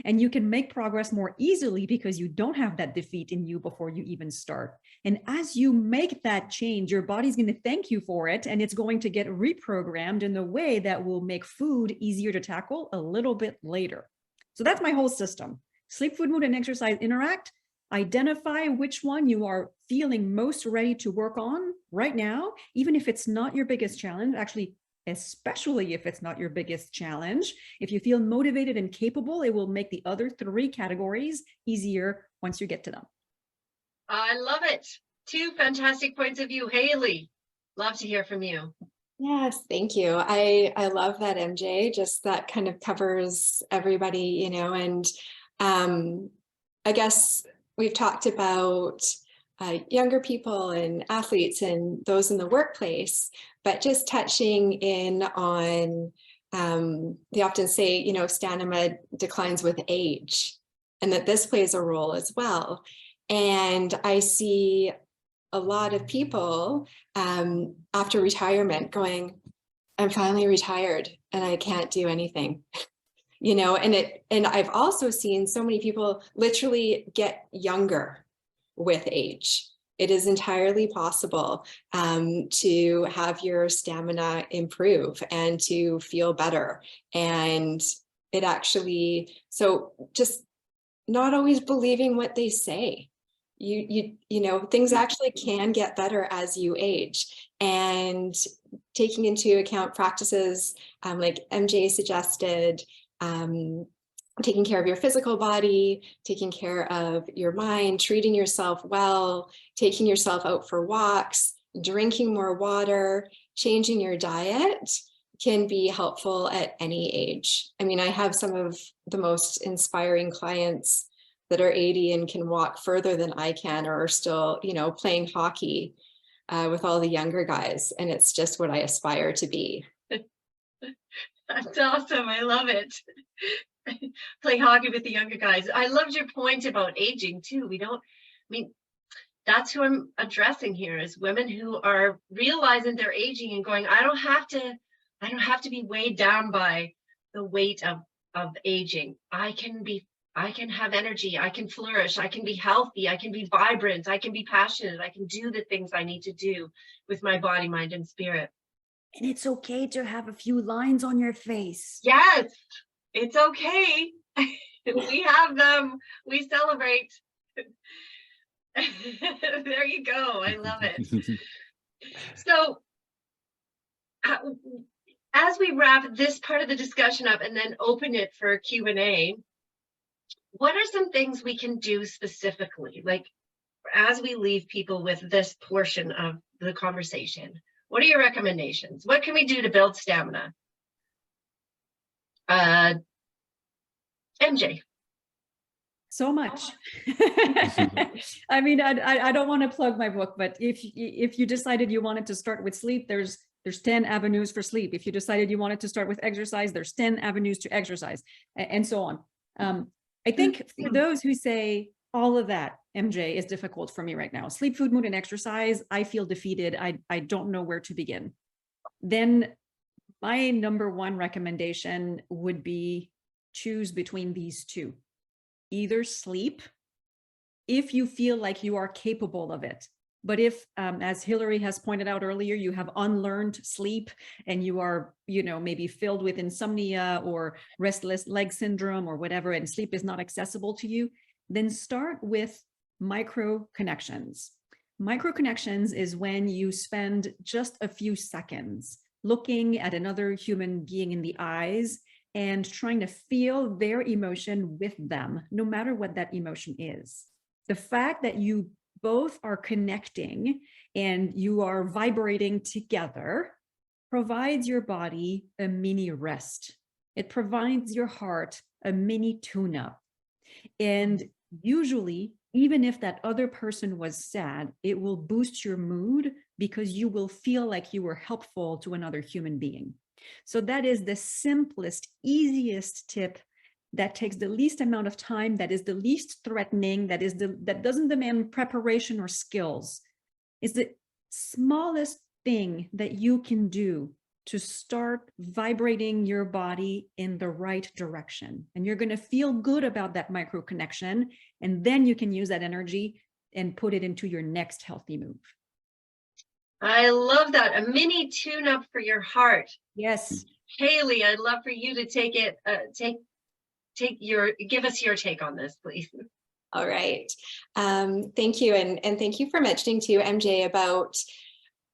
And you can make progress more easily because you don't have that defeat in you before you even start. And as you make that change, your body's going to thank you for it. And it's going to get reprogrammed in a way that will make food easier to tackle a little bit later. So that's my whole system. Sleep, food, mood, and exercise interact. Identify which one you are feeling most ready to work on right now, even if it's not your biggest challenge. Actually, especially if it's not your biggest challenge. If you feel motivated and capable, it will make the other 3 categories easier once you get to them. I love it. 2 fantastic points of view. Hayley, love to hear from you. Yes, thank you. I love that, MJ. Just that kind of covers everybody, you know, and I guess we've talked about younger people and athletes and those in the workplace, but just touching in on, they often say, you know, stamina declines with age, and that this plays a role as well. And I see a lot of people after retirement going, I'm finally retired and I can't do anything. You know, and I've also seen so many people literally get younger with age. It is entirely possible to have your stamina improve and to feel better. And it actually, so just not always believing what they say. You know, things actually can get better as you age, and taking into account practices like MJ suggested, taking care of your physical body, taking care of your mind, treating yourself well, taking yourself out for walks, drinking more water, changing your diet can be helpful at any age. I mean, I have some of the most inspiring clients that are 80 and can walk further than I can, or are still, you know, playing hockey with all the younger guys. And it's just what I aspire to be. That's awesome. I love it. Play hockey with the younger guys. I loved your point about aging too. That's who I'm addressing here, is women who are realizing they're aging and going, I don't have to be weighed down by the weight of aging. I can have energy, I can flourish, I can be healthy, I can be vibrant, I can be passionate, I can do the things I need to do with my body, mind, and spirit. And it's okay to have a few lines on your face. Yes, it's okay. We have them. We celebrate. There you go. I love it. So as we wrap this part of the discussion up and then open it for Q&A, what are some things we can do specifically, like as we leave people with this portion of the conversation? What are your recommendations? What can we do to build stamina? MJ. So much. I mean, I don't want to plug my book, but if you decided you wanted to start with sleep, there's 10 avenues for sleep. If you decided you wanted to start with exercise, there's 10 avenues to exercise, and so on. I think for those who say all of that, MJ, is difficult for me right now. Sleep, food, mood, and exercise, I feel defeated. I don't know where to begin. Then my number one recommendation would be choose between these two. Either sleep, if you feel like you are capable of it. But if, as Hillary has pointed out earlier, you have unlearned sleep and you are, maybe filled with insomnia or restless leg syndrome or whatever, and sleep is not accessible to you, then start with micro connections. Micro connections is when you spend just a few seconds looking at another human being in the eyes and trying to feel their emotion with them, no matter what that emotion is. The fact that you both are connecting and you are vibrating together provides your body a mini rest. It provides your heart a mini tune-up. And usually, even if that other person was sad, it will boost your mood because you will feel like you were helpful to another human being. So that is the simplest, easiest tip that takes the least amount of time, that is the least threatening, that doesn't demand preparation or skills. It's the smallest thing that you can do to start vibrating your body in the right direction. And you're going to feel good about that micro connection. And then you can use that energy and put it into your next healthy move. I love that. A mini tune-up for your heart. Yes. Hayley, I'd love for you to take it, give us your take on this, please. All right. Thank you. And thank you for mentioning too, MJ, about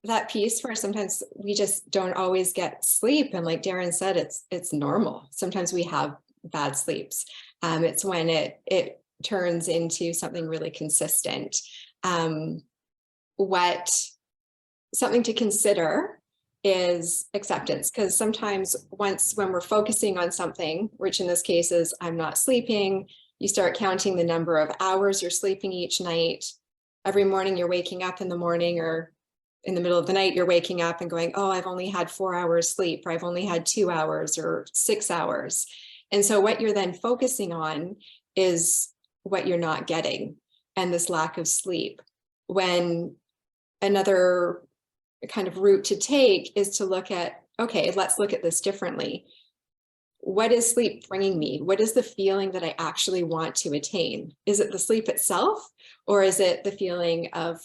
that piece where sometimes we just don't always get sleep. And like Darren said, it's normal. Sometimes we have bad sleeps. It's when it turns into something really consistent. Something to consider is acceptance, because sometimes when we're focusing on something, which in this case is I'm not sleeping, you start counting the number of hours you're sleeping each night. Every morning you're waking up in the morning, or in the middle of the night, you're waking up and going, oh, I've only had 4 hours sleep, or I've only had 2 hours or 6 hours. And so what you're then focusing on is what you're not getting and this lack of sleep. When another kind of route to take is to look at, okay, let's look at this differently. What is sleep bringing me? What is the feeling that I actually want to attain? Is it the sleep itself, or is it the feeling of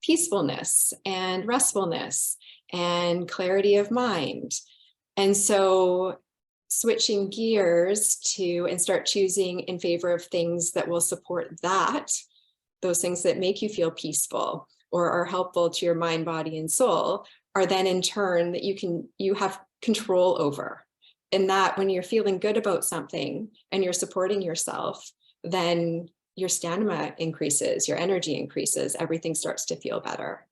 peacefulness and restfulness and clarity of mind? And so switching gears and start choosing in favor of things that will support that, those things that make you feel peaceful or are helpful to your mind, body, and soul, are then in turn that you have control over. And that when you're feeling good about something and you're supporting yourself, then your stamina increases, your energy increases, everything starts to feel better.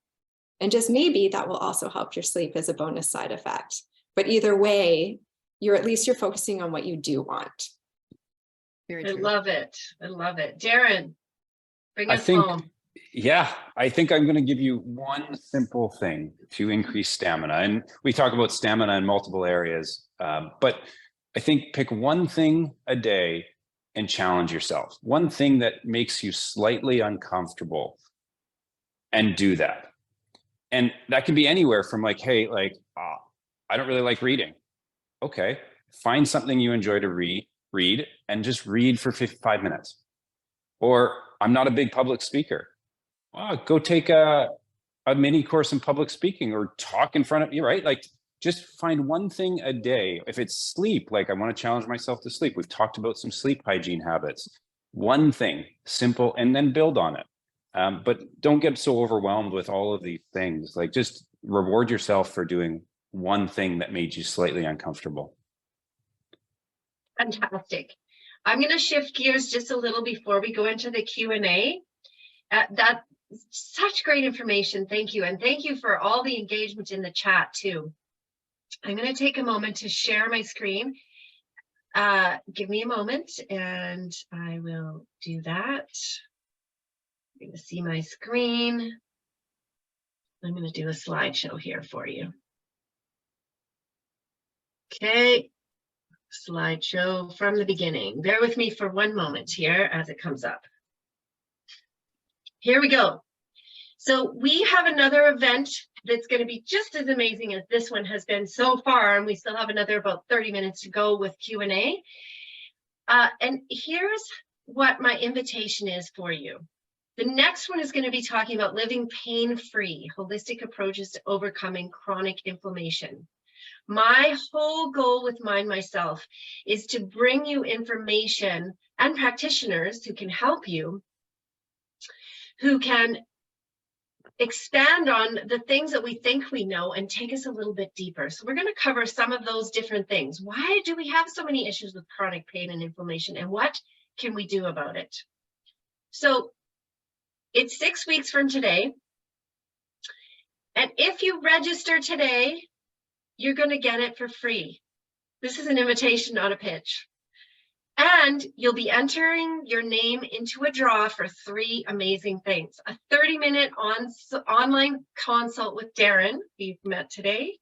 And just maybe that will also help your sleep as a bonus side effect. But either way, you're focusing on what you do want. Very true. I love it. I love it. Darren, bring us home. Yeah, I think I'm going to give you one simple thing to increase stamina. And we talk about stamina in multiple areas, but I think pick one thing a day and challenge yourself. One thing that makes you slightly uncomfortable, and do that. And that can be anywhere from like, hey, I don't really like reading. Okay, find something you enjoy to read and just read for 5 minutes. Or I'm not a big public speaker. Go take a mini course in public speaking or talk in front of you, right? Like just find one thing a day. If it's sleep, like I want to challenge myself to sleep. We've talked about some sleep hygiene habits. One thing, simple, and then build on it. But don't get so overwhelmed with all of these things. Like just reward yourself for doing one thing that made you slightly uncomfortable. Fantastic. I'm going to shift gears just a little before we go into the Q&A. That's such great information. Thank you. And thank you for all the engagement in the chat too. I'm going to take a moment to share my screen. Give me a moment and I will do that. I'm going to see my screen. I'm going to do a slideshow here for you. Okay. Slideshow from the beginning. Bear with me for one moment here as it comes up. Here we go. So we have another event that's going to be just as amazing as this one has been so far, and we still have another about 30 minutes to go with Q&A. And here's what my invitation is for you. The next one is going to be talking about living pain-free, holistic approaches to overcoming chronic inflammation. My whole goal with Mind Myself is to bring you information and practitioners who can help you, who can expand on the things that we think we know and take us a little bit deeper. So we're going to cover some of those different things. Why do we have so many issues with chronic pain and inflammation, and what can we do about it? So it's 6 weeks from today. And if you register today, you're going to get it for free. This is an invitation, not a pitch. And you'll be entering your name into a draw for 3 amazing things. A 30-minute online consult with Darren, we've met today.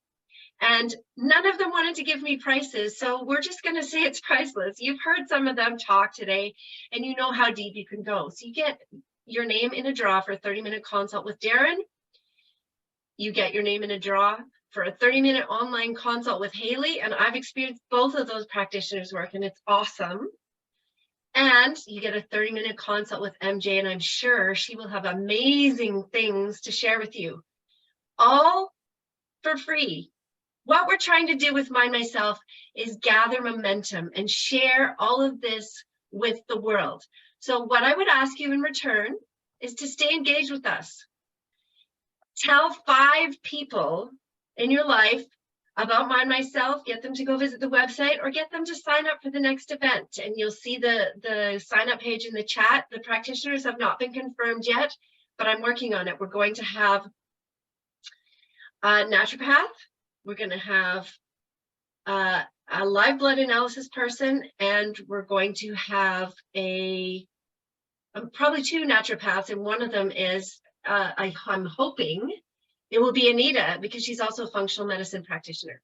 And none of them wanted to give me prices, so we're just going to say it's priceless. You've heard some of them talk today, and you know how deep you can go. So you get your name in a draw for a 30-minute consult with Darren. You get your name in a draw for a 30-minute online consult with Hayley, and I've experienced both of those practitioners' work, and it's awesome. And you get a 30-minute consult with MJ, and I'm sure she will have amazing things to share with you, all for free. What we're trying to do with Mind Myself is gather momentum and share all of this with the world. So what I would ask you in return is to stay engaged with us. Tell 5 people in your life about Mind Myself, get them to go visit the website or get them to sign up for the next event. And you'll see the sign up page in the chat. The practitioners have not been confirmed yet, but I'm working on it. We're going to have a naturopath. We're going to have a live blood analysis person, and we're going to have probably 2 naturopaths, and one of them is, I'm hoping, it will be Anita, because she's also a functional medicine practitioner.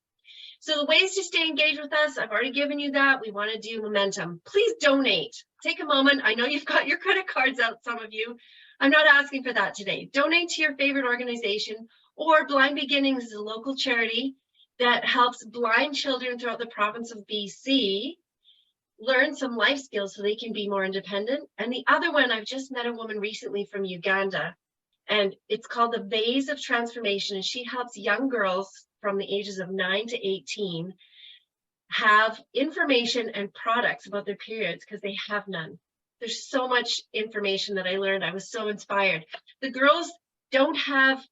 So the ways to stay engaged with us, I've already given you that. We want to do momentum. Please donate. Take a moment. I know you've got your credit cards out, some of you. I'm not asking for that today. Donate to your favorite organization, or Blind Beginnings is a local charity that helps blind children throughout the province of BC learn some life skills so they can be more independent. And the other one, I've just met a woman recently from Uganda, and it's called the Vase of Transformation, and she helps young girls from the ages of 9 to 18 have information and products about their periods because they have none. There's so much information that I learned. I was so inspired. The girls don't have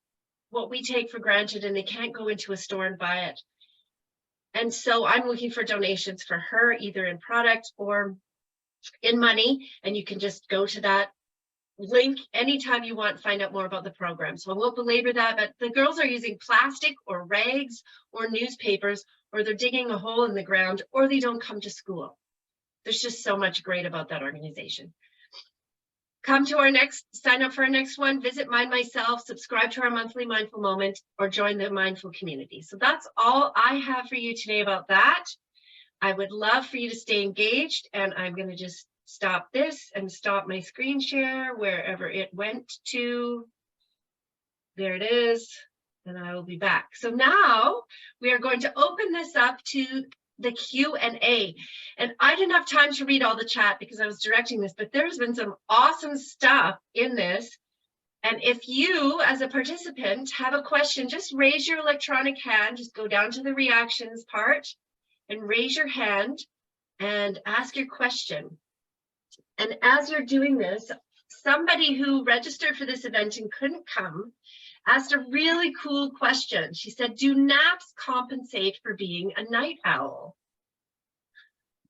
what we take for granted, and they can't go into a store and buy it. And so I'm looking for donations for her, either in product or in money. And you can just go to that link anytime you want, find out more about the program. So I won't belabor that, but the girls are using plastic or rags or newspapers, or they're digging a hole in the ground, or they don't come to school. There's just so much great about that organization. Come to our next, sign up for our next one, visit Mind Myself, subscribe to our monthly Mindful Moment, or join the Mindful community. So that's all I have for you today about that. I would love for you to stay engaged, and I'm going to just stop this and stop my screen share wherever it went to. There it is, and I will be back. So now we are going to open this up to the Q&A. And I didn't have time to read all the chat because I was directing this, but there's been some awesome stuff in this. And if you, as a participant, have a question, just raise your electronic hand, just go down to the reactions part and raise your hand and ask your question. And as you're doing this, somebody who registered for this event and couldn't come asked a really cool question. She said, do naps compensate for being a night owl?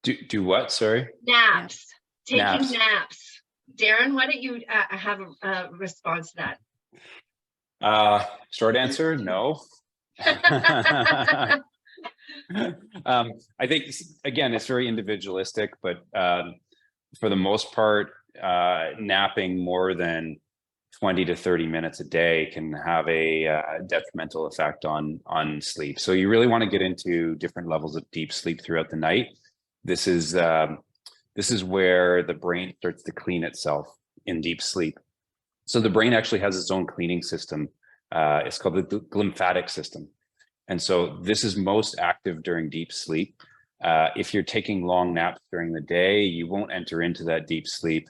Do what? Sorry. Naps, taking Naps. naps. Darren, why don't you have a response to that? Short answer, no. I think, again, it's very individualistic, but for the most part, napping more than 20 to 30 minutes a day can have a detrimental effect on sleep. So you really want to get into different levels of deep sleep throughout the night. This is where the brain starts to clean itself in deep sleep. So the brain actually has its own cleaning system. It's called the glymphatic system. And so this is most active during deep sleep. If you're taking long naps during the day, you won't enter into that deep sleep.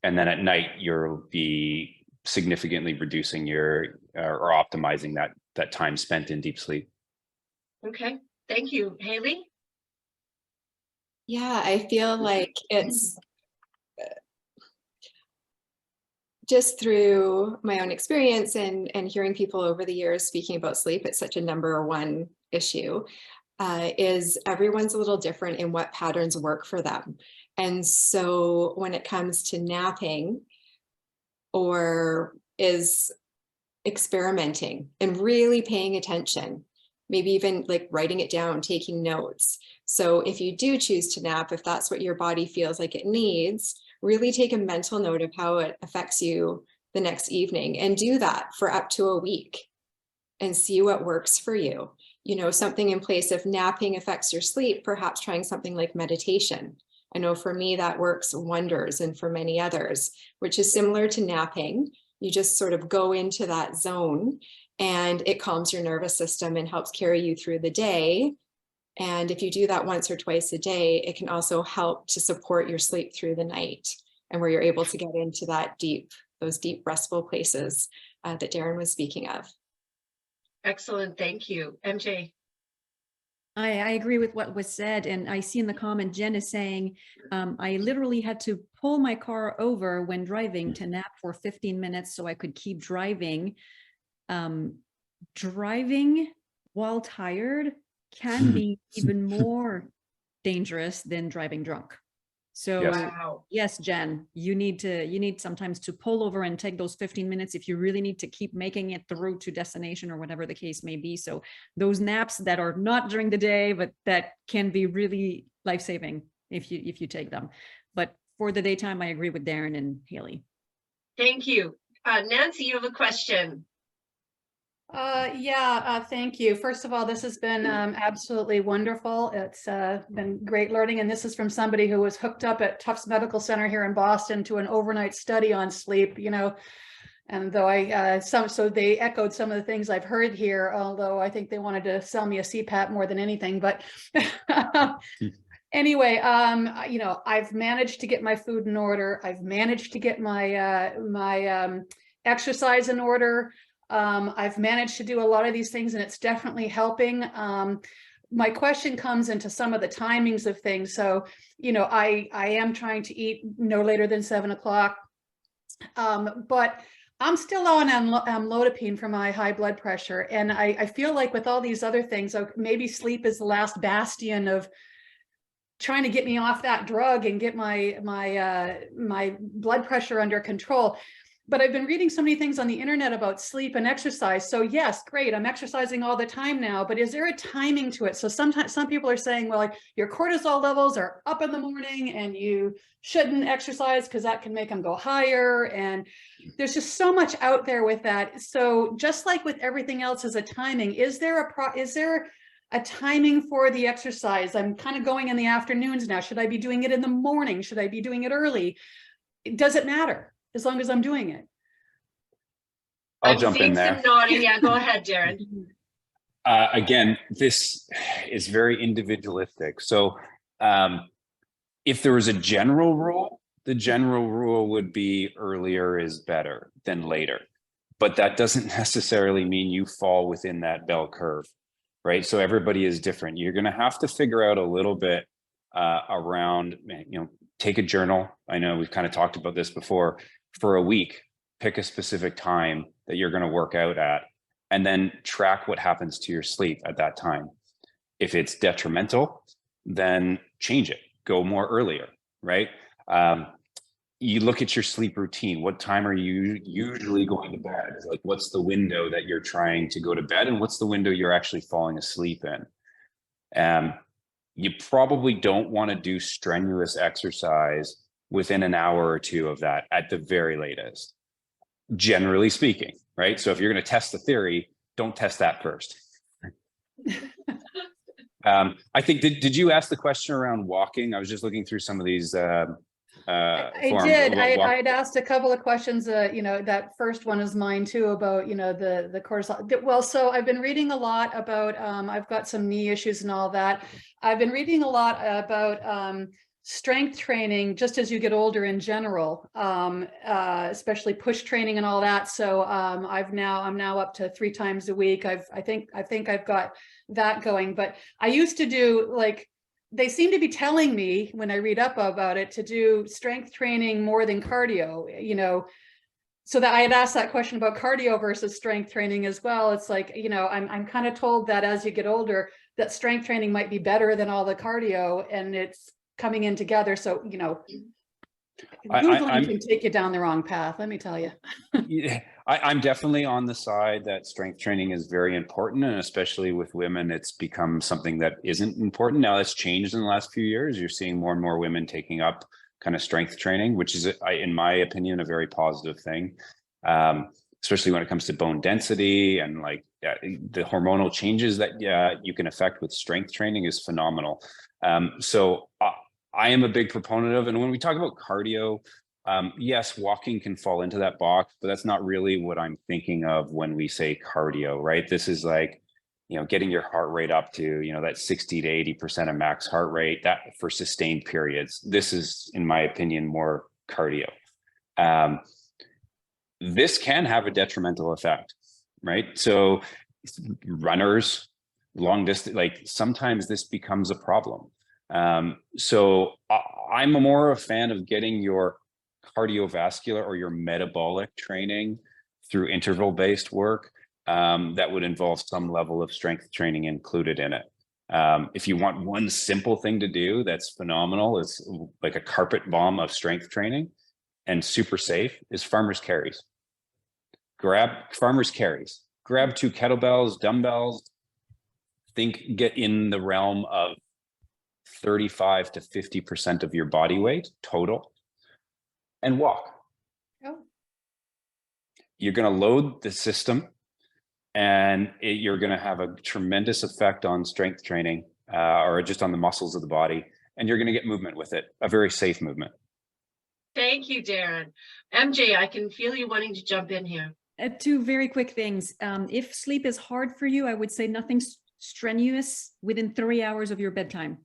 And then at night, you'll be significantly reducing your or optimizing that time spent in deep sleep. Okay, thank you. Hayley? Yeah, I feel like it's just through my own experience and hearing people over the years speaking about sleep, it's such a #1 issue, is everyone's a little different in what patterns work for them. And so when it comes to napping or is experimenting and really paying attention, maybe even like writing it down, taking notes. So if you do choose to nap, if that's what your body feels like it needs, really take a mental note of how it affects you the next evening and do that for up to a week and see what works for you. You know, something in place if napping affects your sleep, perhaps trying something like meditation. I know for me that works wonders, and for many others, which is similar to napping. You just sort of go into that zone and it calms your nervous system and helps carry you through the day. And if you do that once or twice a day, it can also help to support your sleep through the night, and where you're able to get into those deep restful places that Darren was speaking of. Excellent, thank you. MJ? I agree with what was said, and I see in the comment Jen is saying, I literally had to pull my car over when driving to nap for 15 minutes so I could keep driving. Driving while tired can be even more dangerous than driving drunk. So Yes. Wow. yes, Jen, you need sometimes to pull over and take those 15 minutes if you really need to keep making it through to destination or whatever the case may be. So those naps that are not during the day, but that can be really life-saving if you take them. But for the daytime, I agree with Darren and Hayley. Thank you. Nancy, you have a question. Thank you. First of all, this has been absolutely wonderful. It's been great learning, and this is from somebody who was hooked up at Tufts Medical Center here in Boston to an overnight study on sleep, you know, and though so they echoed some of the things I've heard here, although I think they wanted to sell me a CPAP more than anything, but anyway, you know, I've managed to get my food in order. I've managed to get my exercise in order. I've managed to do a lot of these things, and it's definitely helping. My question comes into some of the timings of things. So, you know, I am trying to eat no later than 7 o'clock, but I'm still on amlodipine for my high blood pressure. And I feel like with all these other things, maybe sleep is the last bastion of trying to get me off that drug and get my blood pressure under control. But I've been reading so many things on the internet about sleep and exercise. So yes, great, I'm exercising all the time now, but is there a timing to it? So sometimes some people are saying, well, like, your cortisol levels are up in the morning and you shouldn't exercise because that can make them go higher. And there's just so much out there with that. So just like with everything else as a timing, is there a timing for the exercise? I'm kind of going in the afternoons now. Should I be doing it in the morning? Should I be doing it early? Does it matter? As long as I'm doing it. I'll jump in there. Some nodding. Yeah, go ahead, Darren. Again, this is very individualistic. So if there was a general rule, the general rule would be earlier is better than later, but that doesn't necessarily mean you fall within that bell curve, right? So everybody is different. You're going to have to figure out a little bit around, take a journal. I know we've kind of talked about this before. For a week, pick a specific time that you're going to work out at, and then track what happens to your sleep at that time. If it's detrimental, then change it, go more earlier, right? You look at your sleep routine. What time are you usually going to bed? Like, what's the window that you're trying to go to bed, and what's the window you're actually falling asleep in? You probably don't want to do strenuous exercise within an hour or two of that at the very latest, generally speaking, right? So if you're going to test the theory, don't test that first. I think, did you ask the question around walking? I was just looking through some of these I did. I'd asked a couple of questions. That first one is mine too, about the cortisol. Well, so I've been reading a lot about. I've got some knee issues and all that. I've been reading a lot about strength training just as you get older in general, especially push training and all that. So I'm now up to 3 times a week. I think I've got that going. But I used to do, like, they seem to be telling me when I read up about it to do strength training more than cardio, so that I had asked that question about cardio versus strength training as well. It's like, I'm kind of told that as you get older, that strength training might be better than all the cardio, and it's coming in together. So, Googling can take you down the wrong path, let me tell you. Yeah, I'm definitely on the side that strength training is very important, and especially with women, it's become something that isn't important. Now that's changed in the last few years. You're seeing more and more women taking up kind of strength training, which is, in my opinion, a very positive thing, especially when it comes to bone density and like the hormonal changes that you can affect with strength training is phenomenal. So I am a big proponent of, and when we talk about cardio, yes, walking can fall into that box, but that's not really what I'm thinking of when we say cardio, right? This is like, getting your heart rate up to, that 60 to 80% of max heart rate, that for sustained periods. This is, in my opinion, more cardio. This can have a detrimental effect, right? So runners, long distance, like sometimes this becomes a problem. So I'm more a fan of getting your cardiovascular or your metabolic training through interval-based work that would involve some level of strength training included in it. If you want one simple thing to do that's phenomenal, it's like a carpet bomb of strength training and super safe, is farmer's carries. Grab farmer's carries, grab 2 kettlebells, dumbbells, get in the realm of 35 to 50% of your body weight total, and walk. Oh. You're going to load the system, and you're going to have a tremendous effect on strength training or just on the muscles of the body, and you're going to get movement with it, a very safe movement. Thank you, Darren. MJ, I can feel you wanting to jump in here. 2 very quick things. If sleep is hard for you, I would say nothing strenuous within 3 hours of your bedtime,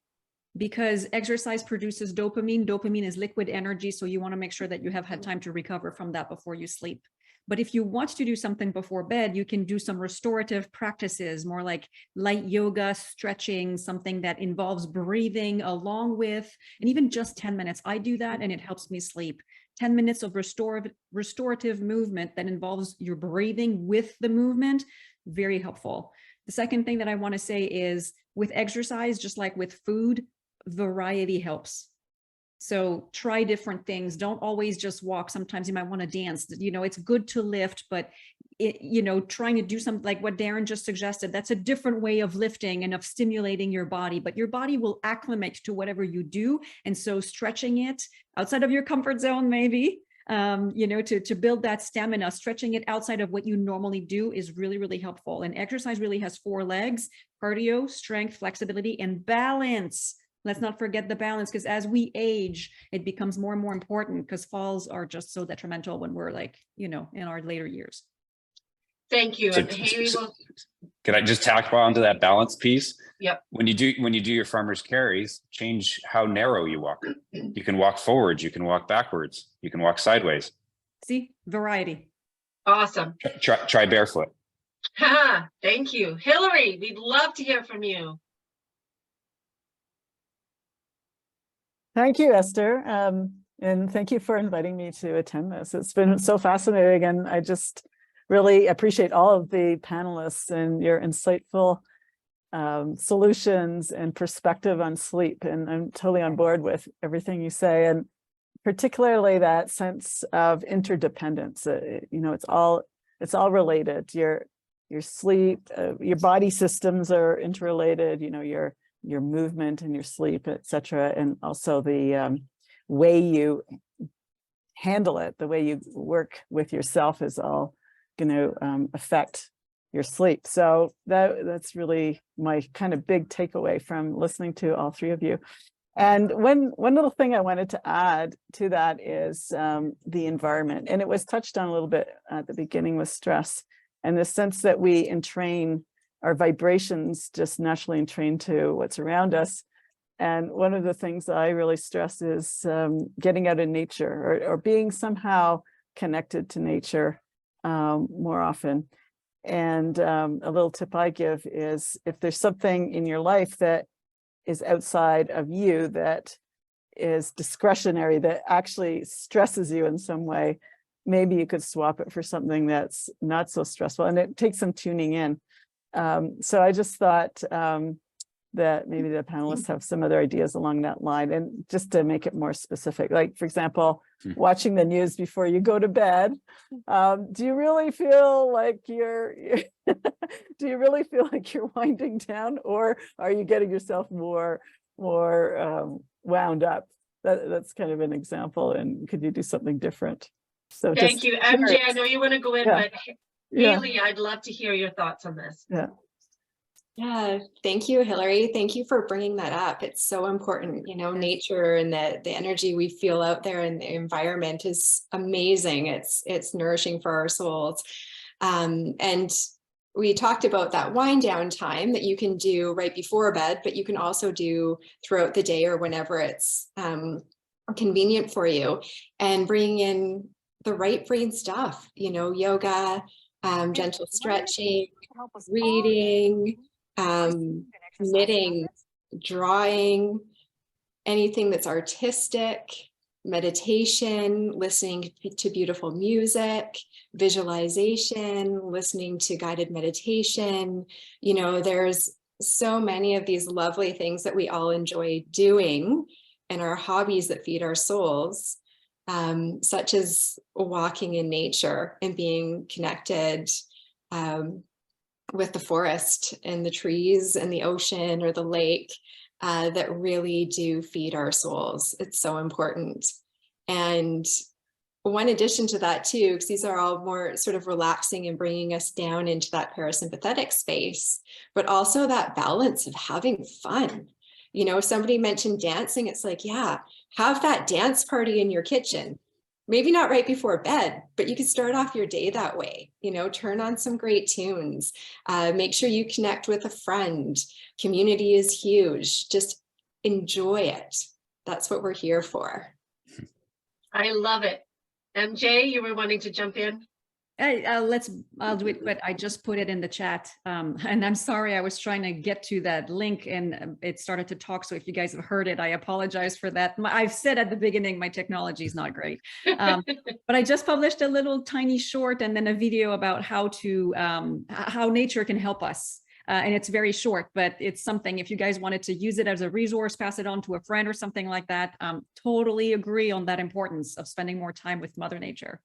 because exercise produces dopamine. Dopamine is liquid energy, so you want to make sure that you have had time to recover from that before you sleep. But if you want to do something before bed, you can do some restorative practices, more like light yoga, stretching, something that involves breathing along with, and even just 10 minutes. I do that and it helps me sleep. 10 minutes of restorative movement that involves your breathing with the movement, very helpful. The second thing that I want to say is, with exercise, just like with food, variety helps. So try different things. Don't always just walk. Sometimes you might want to dance. It's good to lift, but trying to do something like what Darren just suggested, that's a different way of lifting and of stimulating your body, but your body will acclimate to whatever you do. And so stretching it outside of your comfort zone, maybe, to build that stamina, stretching it outside of what you normally do is really, really helpful. And exercise really has 4 legs: cardio, strength, flexibility, and balance. Let's not forget the balance, because as we age, it becomes more and more important, because falls are just so detrimental when we're in our later years. Thank you. So, And Hayley will, can I just tack on to that balance piece? yep. When you do your farmer's carries, change how narrow you walk. You can walk forwards, you can walk backwards, you can walk sideways. See, variety. Awesome. Try barefoot. Thank you. Hillary, we'd love to hear from you. Thank you, Esther. And thank you for inviting me to attend this. It's been so fascinating, and I just really appreciate all of the panelists and your insightful solutions and perspective on sleep. And I'm totally on board with everything you say, and particularly that sense of interdependence. You know, it's all related. Your sleep, your body systems are interrelated. You know, your movement and your sleep, etc., and also the way you handle it, the way you work with yourself is all going to affect your sleep. So that's really my kind of big takeaway from listening to all three of you. And one little thing I wanted to add to that is the environment, and it was touched on a little bit at the beginning with stress, and the sense that we entrain our vibrations, just naturally entrain to what's around us. And one of the things I really stress is getting out in nature, or being somehow connected to nature more often. And a little tip I give is, if there's something in your life that is outside of you, that is discretionary, that actually stresses you in some way, maybe you could swap it for something that's not so stressful, and it takes some tuning in. So I just thought that maybe the panelists have some other ideas along that line, and just to make it more specific, like, for example, watching the news before you go to bed. Do you really feel like do you really feel like you're winding down, or are you getting yourself more wound up? That's kind of an example. And could you do something different? So Thank you. MJ, I know you want to go in, but Hayley, I'd love to hear your thoughts on this. Yeah, thank you, Hillary. Thank you for bringing that up. It's so important. You know, nature and the energy we feel out there in the environment is amazing. It's nourishing for our souls. And we talked about that wind down time that you can do right before bed, but you can also do throughout the day or whenever it's convenient for you, and bringing in the right brain stuff, you know, yoga, gentle stretching, reading, knitting, drawing, anything that's artistic, meditation, listening to beautiful music, visualization, listening to guided meditation. You know, there's so many of these lovely things that we all enjoy doing, and our hobbies that feed our souls, such as walking in nature and being connected with the forest and the trees and the ocean or the lake, that really do feed our souls. It's so important. And one addition to that too, because these are all more sort of relaxing and bringing us down into that parasympathetic space, but also that balance of having fun. You know, somebody mentioned dancing. It's like, yeah, have that dance party in your kitchen. Maybe not right before bed, but you could start off your day that way. You know, turn on some great tunes. Make sure you connect with a friend. Community is huge. Just enjoy it. That's what we're here for. I love it. MJ, you were wanting to jump in? I'll do it, but I just put it in the chat. And I'm sorry, I was trying to get to that link and it started to talk. So if you guys have heard it, I apologize for that. I've said at the beginning, my technology is not great. But I just published a little tiny short and then a video about how nature can help us. And it's very short, but it's something, if you guys wanted to use it as a resource, pass it on to a friend or something like that, totally agree on that importance of spending more time with Mother Nature.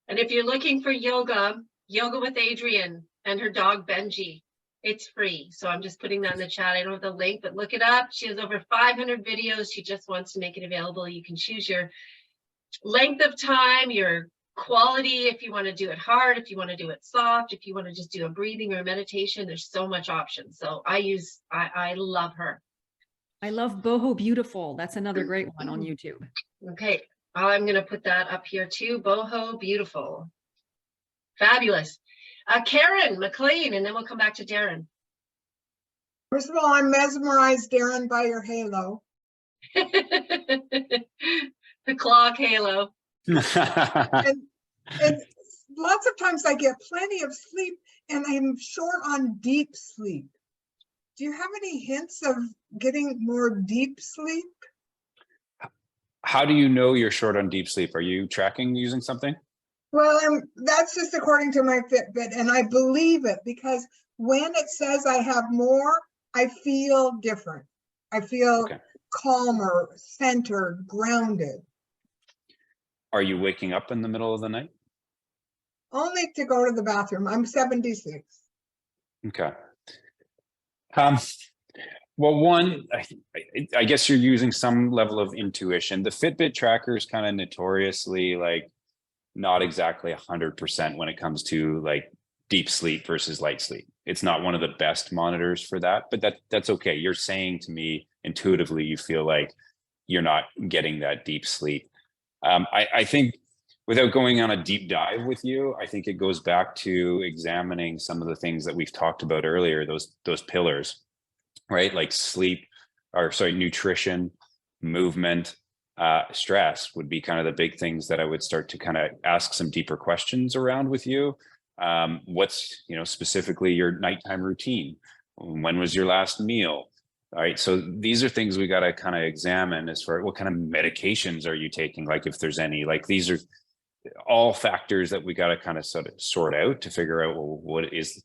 And if you're looking for yoga with Adrienne and her dog Benji, it's free. So I'm just putting that in the chat. I don't have the link, but look it up. She has over 500 videos. She just wants to make it available. You can choose your length of time, your quality, if you want to do it hard, if you want to do it soft, if you want to just do a breathing or a meditation. There's so much options. So I love her. I love Boho Beautiful. That's another great one on YouTube. Okay. I'm going to put that up here too. Boho Beautiful. Fabulous. Karen McLean, and then we'll come back to Darren. First of all, I'm mesmerized, Darren, by your halo. The Clarke halo. And lots of times I get plenty of sleep and I'm short on deep sleep. Do you have any hints of getting more deep sleep? How do you know you're short on deep sleep? Are you tracking using something? Well, that's just according to my Fitbit, and I believe it because when it says I have more, I feel different. I feel calmer, centered, grounded. Are you waking up in the middle of the night? Only to go to the bathroom. I'm 76. Okay. Well, one, I guess you're using some level of intuition. The Fitbit tracker is kind of notoriously like not exactly 100% when it comes to like deep sleep versus light sleep. It's not one of the best monitors for that, but that's okay. You're saying to me intuitively, you feel like you're not getting that deep sleep. I think without going on a deep dive with you, I think it goes back to examining some of the things that we've talked about earlier, those pillars, right? Like sleep, or sorry, nutrition, movement, stress would be kind of the big things that I would start to kind of ask some deeper questions around with you. What's, specifically your nighttime routine? When was your last meal? All right, so these are things we got to kind of examine as far as what kind of medications are you taking, like if there's any, like these are all factors that we got to kind of sort out to figure out, well, what is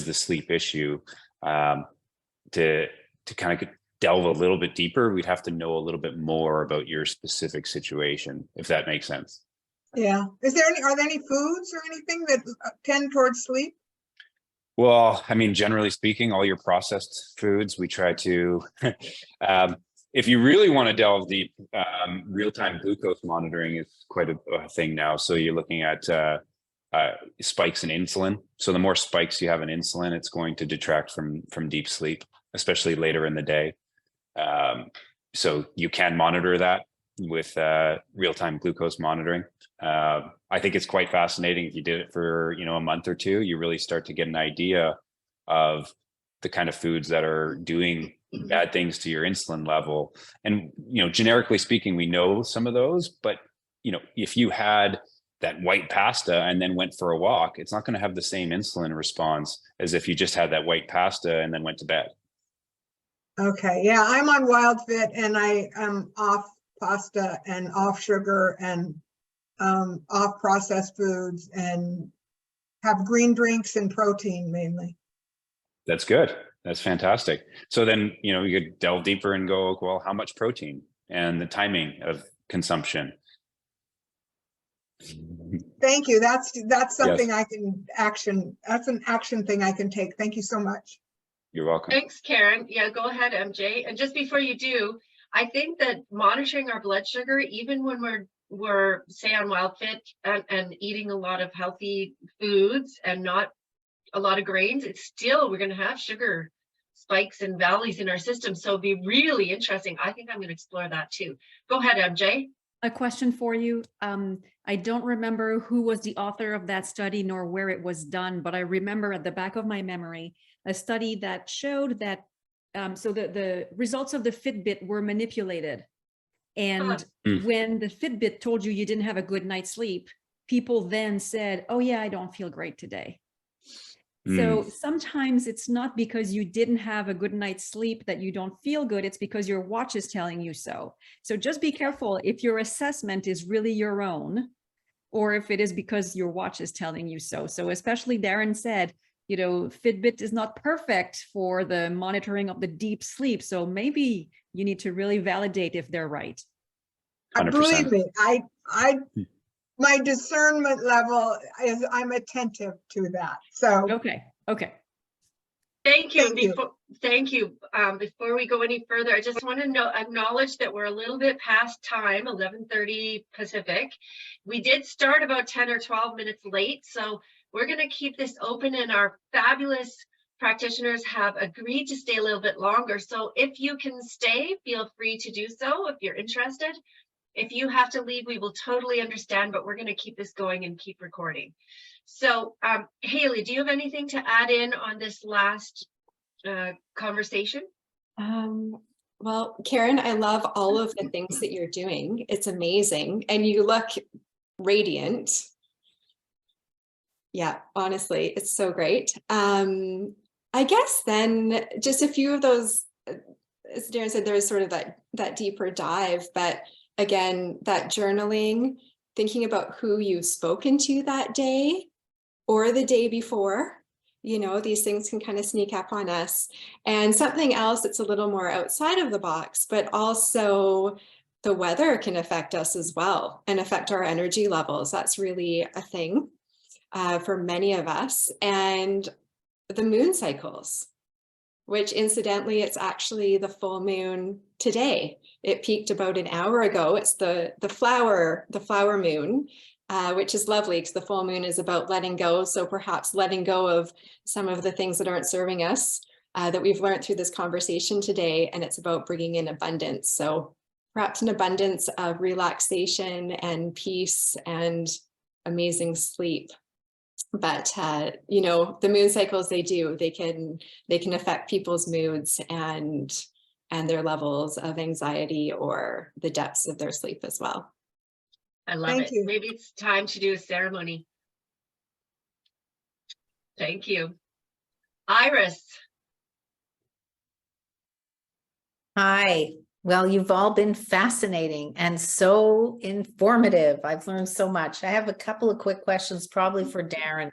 the sleep issue. To kind of delve a little bit deeper, we'd have to know a little bit more about your specific situation, if that makes sense. Yeah. Are there any foods or anything that tend towards sleep? Well, I mean, generally speaking, all your processed foods, we try to, if you really want to delve deep, real-time glucose monitoring is quite a thing now. So you're looking at spikes in insulin. So the more spikes you have in insulin, it's going to detract from deep sleep, especially later in the day. So you can monitor that with real-time glucose monitoring. I think it's quite fascinating. If you did it for a month or two, you really start to get an idea of the kind of foods that are doing bad things to your insulin level. And generically speaking, we know some of those, but if you had that white pasta and then went for a walk, it's not going to have the same insulin response as if you just had that white pasta and then went to bed. Okay, yeah, I'm on Wild Fit and I am off pasta and off sugar and off processed foods and have green drinks and protein mainly. That's good. That's fantastic. So then, you could delve deeper and go, well, how much protein and the timing of consumption. Thank you. That's something Yes. I can action. That's an action thing I can take. Thank you so much. You're welcome. Thanks, Karen. Yeah, go ahead, MJ. And just before you do, I think that monitoring our blood sugar, even when we're say on Wild Fit and eating a lot of healthy foods and not a lot of grains, it's still, we're going to have sugar spikes and valleys in our system. So it'd be really interesting. I think I'm going to explore that too. Go ahead, MJ. A question for you. I don't remember who was the author of that study nor where it was done, but I remember at the back of my memory a study that showed that so the results of the Fitbit were manipulated. And when the Fitbit told you didn't have a good night's sleep, people then said, oh yeah, I don't feel great today. So sometimes it's not because you didn't have a good night's sleep that you don't feel good. It's because your watch is telling you so. So just be careful if your assessment is really your own, or if it is because your watch is telling you so. So especially Darren said, Fitbit is not perfect for the monitoring of the deep sleep. So maybe you need to really validate if they're right. 100%. Believe me, my discernment level is I'm attentive to that. So Okay. Thank you. Thank you. Before we go any further, I just want to acknowledge that we're a little bit past time, 11:30 Pacific. We did start about 10 or 12 minutes late, so we're going to keep this open, and our fabulous practitioners have agreed to stay a little bit longer. So if you can stay, feel free to do so if you're interested. If you have to leave, we will totally understand, but we're going to keep this going and keep recording. So Hayley, do you have anything to add in on this last conversation? Well, Karen, I love all of the things that you're doing. It's amazing. And you look radiant. Yeah, honestly, it's so great. I guess then just a few of those, as Darren said, there's sort of that deeper dive, but again, that journaling, thinking about who you've spoken to that day or the day before. You know, these things can kind of sneak up on us. And something else that's a little more outside of the box, but also the weather can affect us as well and affect our energy levels. That's really a thing for many of us. And the moon cycles, which incidentally, it's actually the full moon today. It peaked about an hour ago. It's the flower moon. Which is lovely because the full moon is about letting go. So perhaps letting go of some of the things that aren't serving us that we've learned through this conversation today. And it's about bringing in abundance. So perhaps an abundance of relaxation and peace and amazing sleep. But, you know, the moon cycles, they can affect people's moods and their levels of anxiety or the depths of their sleep as well. I love Thank it. you. Maybe it's time to do a ceremony. Thank you. Iris. Hi. Well, you've all been fascinating and so informative. I've learned so much. I have a couple of quick questions, probably for Darren.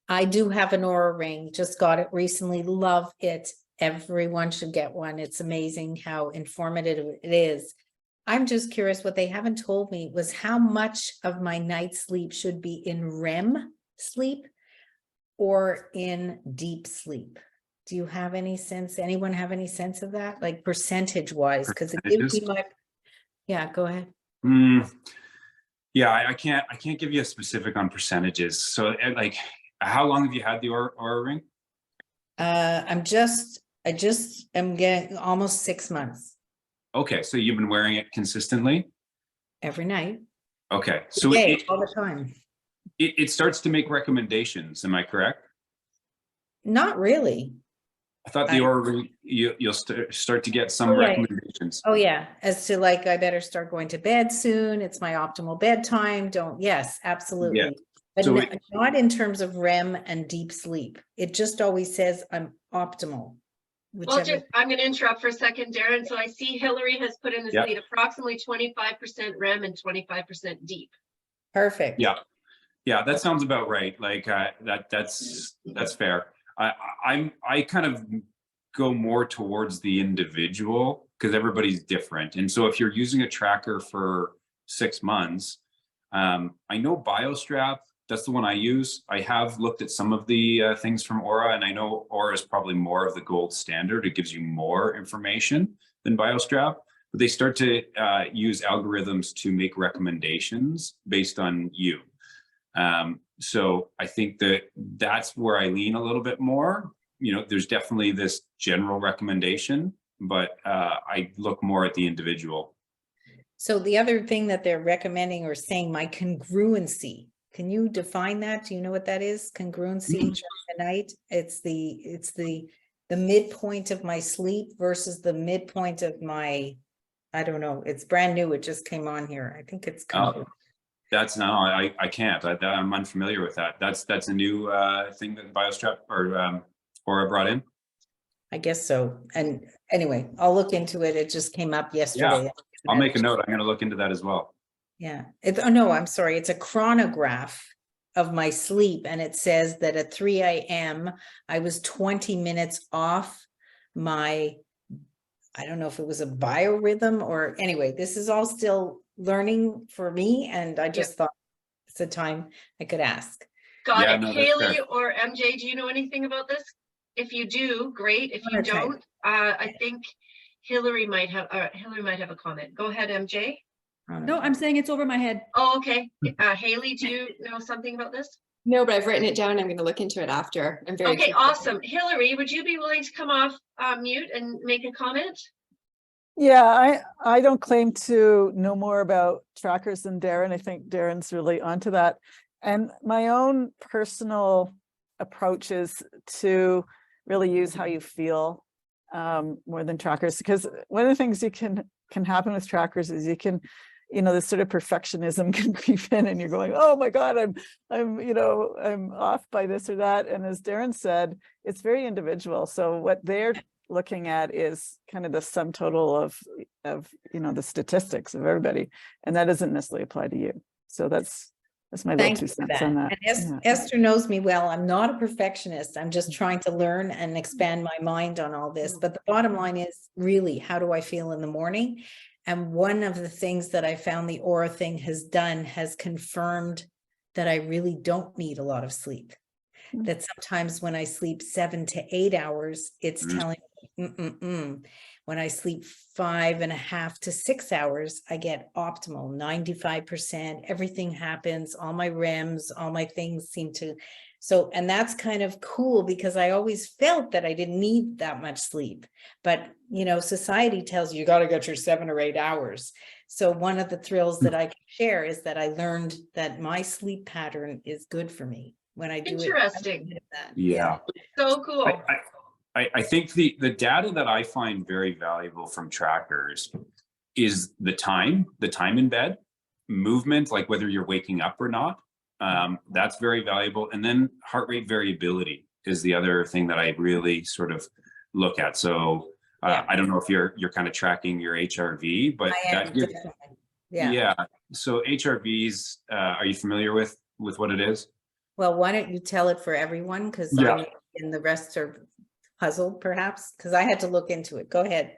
I do have an Aura ring, just got it recently, love it. Everyone should get one. It's amazing how informative it is. I'm just curious, what they haven't told me was how much of my night's sleep should be in REM sleep or in deep sleep. Do you have any sense? Anyone have any sense of that? Like percentage wise? Because it gives me my, yeah, go ahead. Yeah, I can't give you a specific on percentages. So like, how long have you had the Aura ring? I just am getting almost 6 months. Okay, so you've been wearing it consistently? Every night. Okay, so all the time. It starts to make recommendations, am I correct? Not really. I thought the Aura ring, you'll start to get some Right. recommendations. Oh yeah, as to like, I better start going to bed soon. It's my optimal bedtime. Yes, absolutely. Yeah. But So not in terms of REM and deep sleep. It just always says I'm optimal. Well, I'm going to interrupt for a second, Darren. So I see Hillary has put in this lead approximately 25% REM and 25% deep. Perfect. Yeah, that sounds about right. Like that's fair. I kind of go more towards the individual because everybody's different. And so if you're using a tracker for 6 months, I know BioStrap, that's the one I use. I have looked at some of the things from Aura, and I know Aura is probably more of the gold standard. It gives you more information than BioStrap, but they start to use algorithms to make recommendations based on you. So I think that's where I lean a little bit more. You know, there's definitely this general recommendation, but I look more at the individual. So the other thing that they're recommending or saying, my congruency. Can you define that? Do you know what that is? Congruency during the night. It's the midpoint of my sleep versus the midpoint of my, I don't know. It's brand new. It just came on here. I think it's congruent. I can't. I'm unfamiliar with that. That's a new thing that BioStrap or Aura brought in. I guess so. And anyway, I'll look into it. It just came up yesterday. Yeah, I'll make a note. I'm going to look into that as well. Yeah. Oh no, I'm sorry. It's a chronograph of my sleep, and it says that at 3 a.m. I was 20 minutes off my, I don't know if it was a biorhythm or anyway. This is all still learning for me, and I just thought it's a time I could ask. Got it. No, Hayley or MJ, do you know anything about this? If you do, great. If you don't, I think Hillary might have a comment. Go ahead, MJ. No, I'm saying it's over my head. Oh, okay. Hayley, do you know something about this? No, but I've written it down. I'm going to look into it after. I'm very okay. Awesome. Hillary, would you be willing to come off mute and make a comment? Yeah, I don't claim to know more about trackers than Darren. I think Darren's really onto that. And my own personal approach is to really use how you feel more than trackers, because one of the things you can happen with trackers is you can, this sort of perfectionism can creep in, and you're going, oh my God, I'm off by this or that. And as Darren said, it's very individual. So what they're looking at is kind of the sum total of the statistics of everybody, and that doesn't necessarily apply to you. So that's my little Thank 2 you for cents that. on that. And Esther knows me well. I'm not a perfectionist. I'm just trying to learn and expand my mind on all this. But the bottom line is really, how do I feel in the morning? And one of the things that I found the aura thing has done has confirmed that I really don't need a lot of sleep. That sometimes when I sleep 7 to 8 hours, it's telling me, when I sleep 5.5 to 6 hours, I get optimal 95%. Everything happens, all my REMs, all my things seem to. So, and that's kind of cool, because I always felt that I didn't need that much sleep. But, society tells you got to get your 7 or 8 hours. So one of the thrills that I can share is that I learned that my sleep pattern is good for me when I do it. Interesting. Yeah. So cool. I think the data that I find very valuable from trackers is the time in bed, movement, like whether you're waking up or not. That's very valuable. And then heart rate variability is the other thing that I really sort of look at. So I don't know if you're kind of tracking your HRV, but that gives, yeah. So HRVs, are you familiar with what it is? Well, why don't you tell it for everyone? Because I and the rest are puzzled, perhaps, because I had to look into it. Go ahead.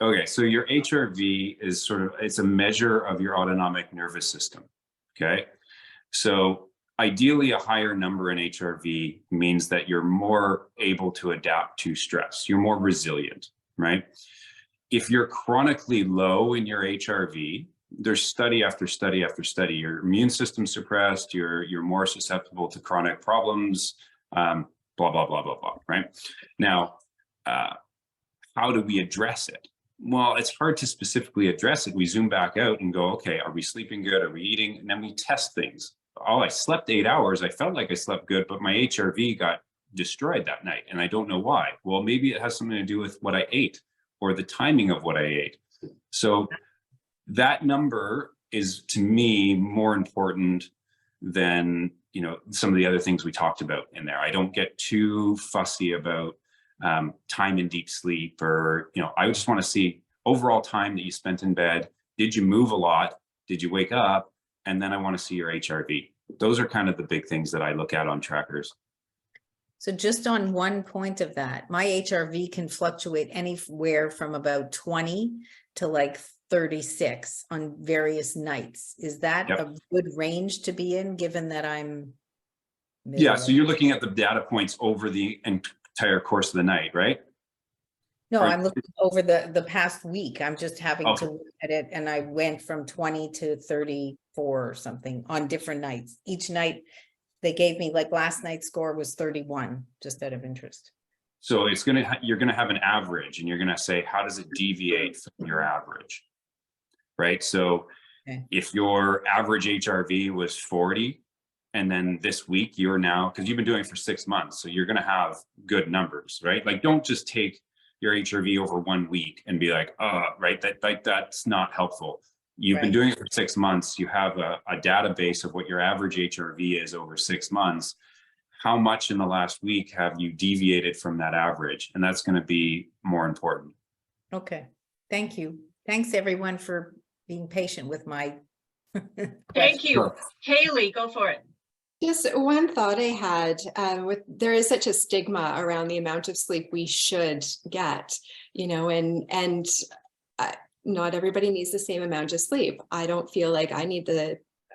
Okay, so your HRV is it's a measure of your autonomic nervous system. Okay, so ideally a higher number in HRV means that you're more able to adapt to stress. You're more resilient, right? If you're chronically low in your HRV, there's study after study after study. Your immune system's suppressed, you're more susceptible to chronic problems, blah, blah, blah, blah, blah, right? Now, how do we address it? Well, it's hard to specifically address it. We zoom back out and go, okay, are we sleeping good? Are we eating? And then we test things. Oh, I slept 8 hours. I felt like I slept good, but my HRV got destroyed that night. And I don't know why. Well, maybe it has something to do with what I ate or the timing of what I ate. So that number is, to me, more important than some of the other things we talked about in there. I don't get too fussy about time in deep sleep, or I just want to see overall time that you spent in bed. Did you move a lot? Did you wake up? And then I want to see your HRV. Those are kind of the big things that I look at on trackers. So just on one point of that, my HRV can fluctuate anywhere from about 20 to like 36 on various nights. Is that a good range to be in, given that I'm so you're looking at the data points over the entire course of the night, right? No, I'm looking over the past week. I'm just having to look at it, and I went from 20 to 34 or something on different nights. Each night they gave me, like last night's score was 31, just out of interest. So you're gonna have an average, and you're gonna say, how does it deviate from your average? Right. So if your average HRV was 40, and then this week you're now, because you've been doing it for 6 months, so you're going to have good numbers, right? Like, don't just take your HRV over 1 week and be like, right, that's not helpful. You've been doing it for 6 months. You have a database of what your average HRV is over 6 months. How much in the last week have you deviated from that average? And that's going to be more important. Okay. Thank you. Thanks everyone for being patient with my Thank you. Hayley, go for it. Just one thought I had, there is such a stigma around the amount of sleep we should get, and not everybody needs the same amount of sleep. I don't feel like I need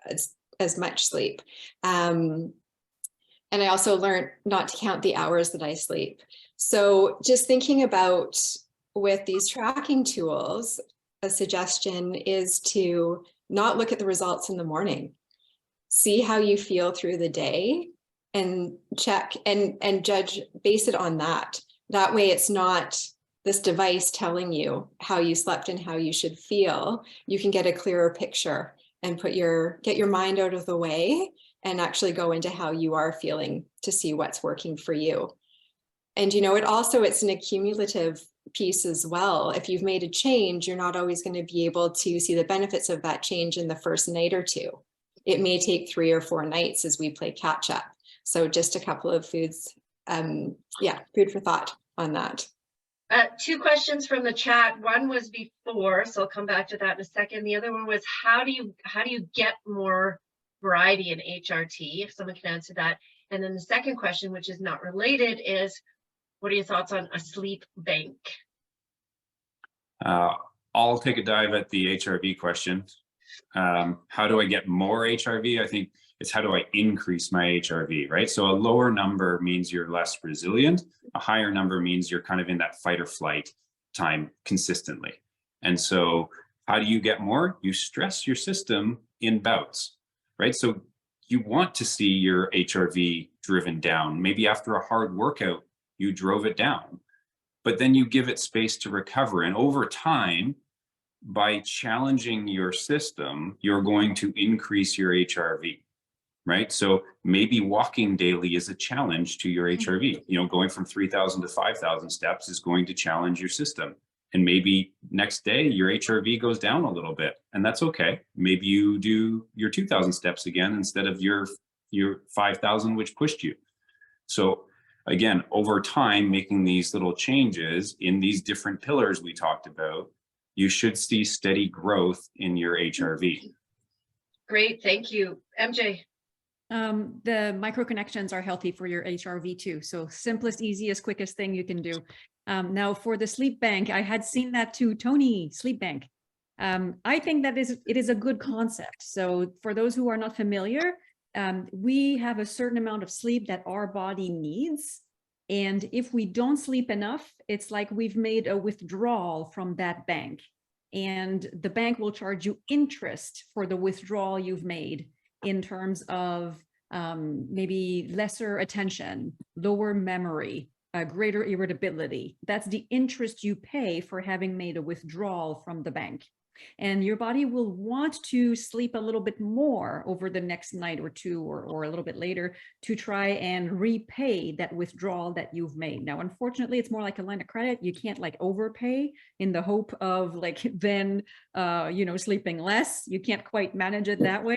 as much sleep. And I also learned not to count the hours that I sleep. So just thinking about with these tracking tools, a suggestion is to not look at the results in the morning. See how you feel through the day and check and judge, base it on that. That way it's not this device telling you how you slept and how you should feel. You can get a clearer picture and get your mind out of the way and actually go into how you are feeling to see what's working for you. And, you know, it's an accumulative piece as well. If you've made a change, you're not always going to be able to see the benefits of that change in the first night or two. It may take 3 or 4 nights as we play catch up. So just a couple of foods, food for thought on that. 2 questions from the chat. One was before, so I'll come back to that in a second. The other one was how do you get more variety in HRT? If someone can answer that. And then the second question, which is not related, is what are your thoughts on a sleep bank? I'll take a dive at the HRV question. How do I get more HRV? I think it's how do I increase my HRV, right? So a lower number means you're less resilient. A higher number means you're kind of in that fight or flight time consistently. And so how do you get more? You stress your system in bouts, right? So you want to see your HRV driven down. Maybe after a hard workout, you drove it down, but then you give it space to recover. And over time, by challenging your system, you're going to increase your HRV, right? So maybe walking daily is a challenge to your HRV. You know, going from 3,000 to 5,000 steps is going to challenge your system. And maybe next day your HRV goes down a little bit, and that's okay. Maybe you do your 2,000 steps again instead of your 5,000, which pushed you. So again, over time, making these little changes in these different pillars we talked about, you should see steady growth in your HRV. Great, thank you. MJ. The micro connections are healthy for your HRV too. So simplest, easiest, quickest thing you can do. Now for the sleep bank, I had seen that too. Tony, sleep bank. I think that it is a good concept. So for those who are not familiar, we have a certain amount of sleep that our body needs. And if we don't sleep enough, it's like we've made a withdrawal from that bank. And the bank will charge you interest for the withdrawal you've made in terms of maybe lesser attention, lower memory, greater irritability. That's the interest you pay for having made a withdrawal from the bank. And your body will want to sleep a little bit more over the next night or two or a little bit later to try and repay that withdrawal that you've made. Now, unfortunately, it's more like a line of credit. You can't like overpay in the hope of like then, sleeping less. You can't quite manage it that way.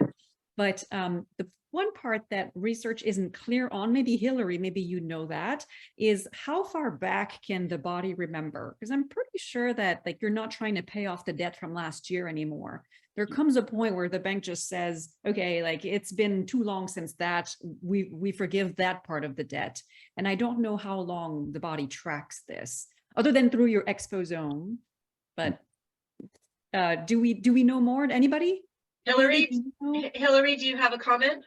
But the one part that research isn't clear on, maybe Hillary, maybe you know that, is how far back can the body remember? Because I'm pretty sure that like you're not trying to pay off the debt from last year anymore. There comes a point where the bank just says, okay, like it's been too long since that, we forgive that part of the debt. And I don't know how long the body tracks this, other than through your exposome. But do we know more? Anybody? Hillary, do you have a comment?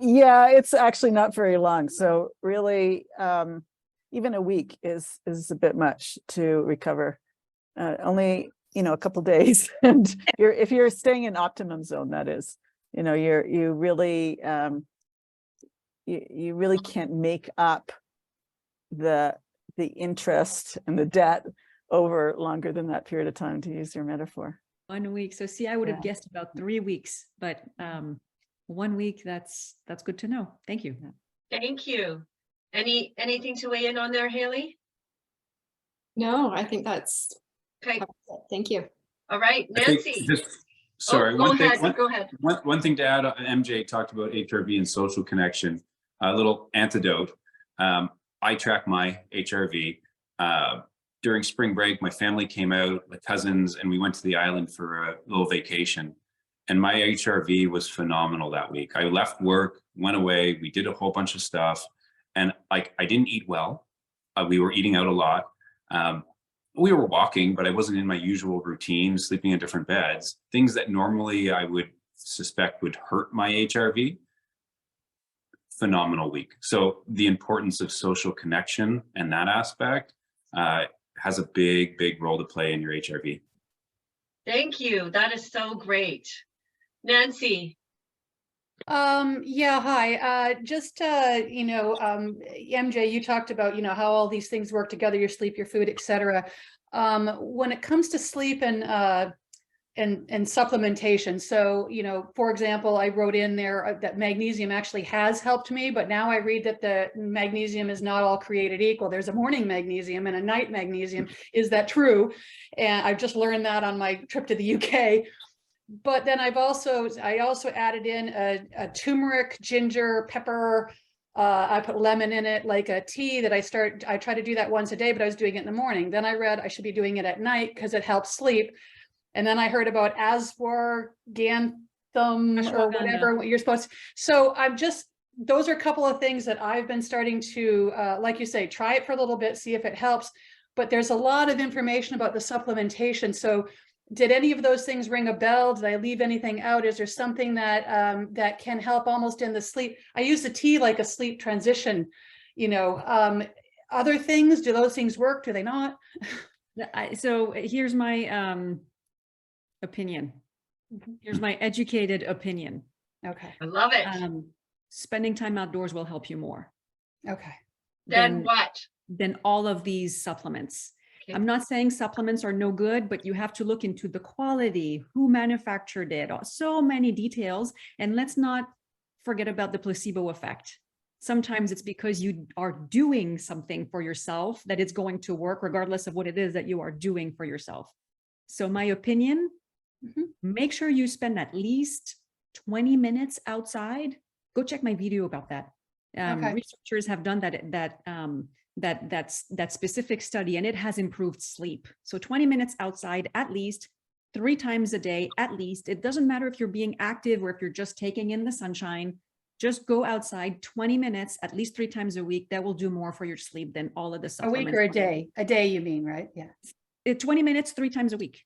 Yeah, it's actually not very long. So really, even a week is a bit much to recover. Only, a couple days. And if you're staying in optimum zone, that is, you really can't make up the interest and the debt over longer than that period of time, to use your metaphor. 1 week. So see, I would have guessed about 3 weeks, but 1 week, that's good to know. Thank you. Thank you. Anything to weigh in on there, Hayley? No, I think that's okay. Thank you. All right, Nancy. Sorry, go ahead. One thing to add, MJ talked about HRV and social connection. A little antidote. I track my HRV. During spring break, my family came out, my cousins, and we went to the island for a little vacation. And my HRV was phenomenal that week. I left work, went away, we did a whole bunch of stuff. And I didn't eat well. We were eating out a lot. We were walking, but I wasn't in my usual routine, sleeping in different beds. Things that normally I would suspect would hurt my HRV. Phenomenal week. So the importance of social connection and that aspect has a big role to play in your HRV. Thank you. That is so great. Nancy. Yeah, hi. MJ, you talked about, how all these things work together, your sleep, your food, etc. When it comes to sleep and and supplementation. So, you know, for example, I wrote in there that magnesium actually has helped me, but now I read that the magnesium is not all created equal. There's a morning magnesium and a night magnesium. Is that true? And I've just learned that on my trip to the UK. But then I also added in a turmeric, ginger, pepper. I put lemon in it, like a tea that I try to do that once a day, but I was doing it in the morning. Then I read I should be doing it at night because it helps sleep. And then I heard about ashwagandha or whatever you're supposed to. So those are a couple of things that I've been starting to, like you say, try it for a little bit, see if it helps. But there's a lot of information about the supplementation. So did any of those things ring a bell? Did I leave anything out? Is there something that that can help almost in the sleep? I use the tea like a sleep transition, you know. Other things, do those things work? Do they not? So here's my opinion. Here's my educated opinion. Okay. I love it. Spending time outdoors will help you more. Okay. Then what? Than all of these supplements. Okay. I'm not saying supplements are no good, but you have to look into the quality, who manufactured it, so many details. And let's not forget about the placebo effect. Sometimes it's because you are doing something for yourself that it's going to work, regardless of what it is that you are doing for yourself. So my opinion, make sure you spend at least 20 minutes outside. Go check my video about that. Researchers have done that specific study, and it has improved sleep. So 20 minutes outside, at least 3 times a day, at least. It doesn't matter if you're being active or if you're just taking in the sunshine. Just go outside 20 minutes, at least 3 times a week. That will do more for your sleep than all of the supplements. A week or a day? A day, you mean, right? Yeah. 20 minutes, 3 times a week.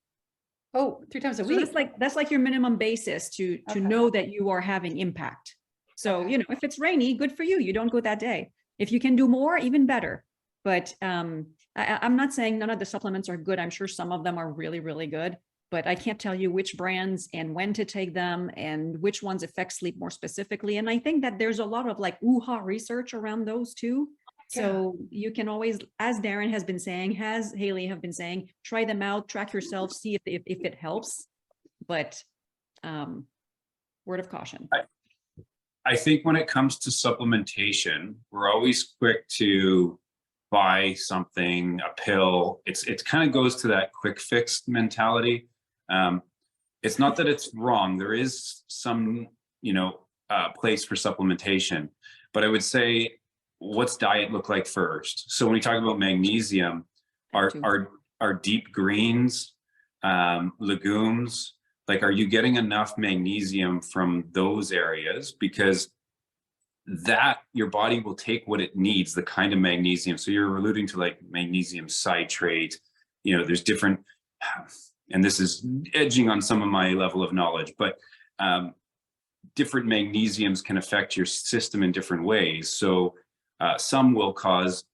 Oh, 3 times a So week. that's like your minimum basis to know that you are having impact. So, you know, if it's rainy, good for you. You don't go that day. If you can do more, even better. But I'm not saying none of the supplements are good. I'm sure some of them are really, really good, but I can't tell you which brands and when to take them and which ones affect sleep more specifically. And I think that there's a lot of like ooh-ha research around those too. So you can always, as Darren has been saying, as Hayley have been saying, try them out, track yourself, see if it helps. But word of caution. I think when it comes to supplementation, we're always quick to buy something, a pill. It kind of goes to that quick fix mentality. It's not that it's wrong. There is some, place for supplementation, but I would say, what's diet look like first? So when we talk about magnesium, our deep greens, legumes, like, are you getting enough magnesium from those areas? Because that your body will take what it needs, the kind of magnesium. So you're alluding to like magnesium citrate, there's different, and this is edging on some of my level of knowledge, but different magnesiums can affect your system in different ways. So some will cause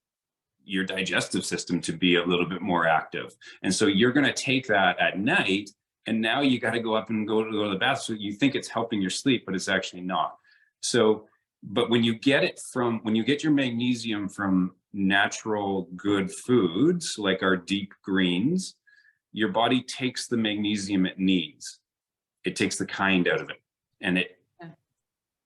your digestive system to be a little bit more active. And so you're going to take that at night, and now you got to go up and go to the bath. So you think it's helping your sleep, but it's actually not. So, but when you get your magnesium from natural good foods, like our deep greens, your body takes the magnesium it needs. It takes the kind out of it. And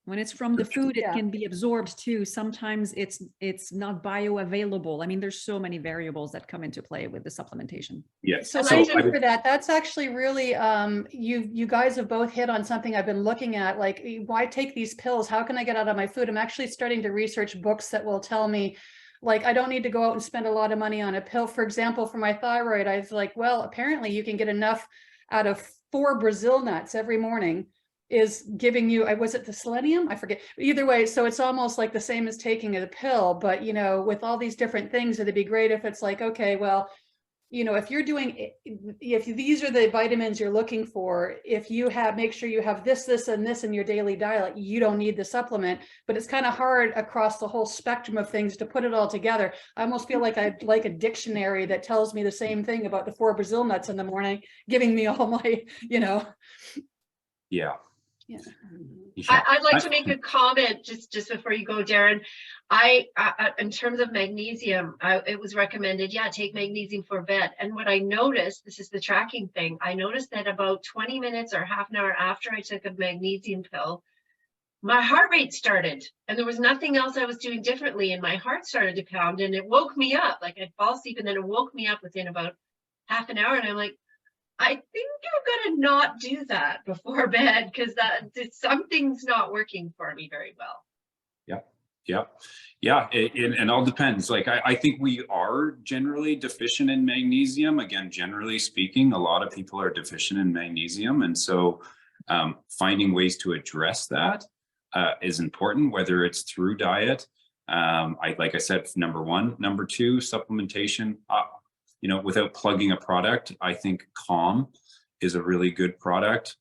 when it's from the food, it can be absorbed too. Sometimes it's not bioavailable. I mean, there's so many variables that come into play with the supplementation. Yes. So thank you for that. That's actually really, you guys have both hit on something I've been looking at, like, why take these pills? How can I get out of my food? I'm actually starting to research books that will tell me, like, I don't need to go out and spend a lot of money on a pill. For example, for my thyroid, I was like, well, apparently you can get enough out of 4 Brazil nuts every morning is giving you, was it the selenium? I forget. Either way, so it's almost like the same as taking a pill, but with all these different things, it'd be great if it's like, okay, well, if these are the vitamins you're looking for, if you make sure you have this, and this in your daily diet, you don't need the supplement. But it's kind of hard across the whole spectrum of things to put it all together. I almost feel like I'd like a dictionary that tells me the same thing about the 4 Brazil nuts in the morning, giving me all my, Yeah. Yeah. I'd like to make a comment just before you go, Darren. In terms of magnesium, it was recommended, yeah, take magnesium for bed. And what I noticed, this is the tracking thing, I noticed that about 20 minutes or half an hour after I took a magnesium pill, my heart rate started, and there was nothing else I was doing differently, and my heart started to pound, and it woke me up. Like, I'd fall asleep, and then it woke me up within about half an hour, and I'm like, I think I'm gonna not do that before bed, because something's not working for me very well. Yeah. It all depends. Like, I think we are generally deficient in magnesium. Again, generally speaking, a lot of people are deficient in magnesium. And so finding ways to address that is important, whether it's through diet. Like I said, number one. Number two, supplementation. Without plugging a product, I think Calm is a really good product.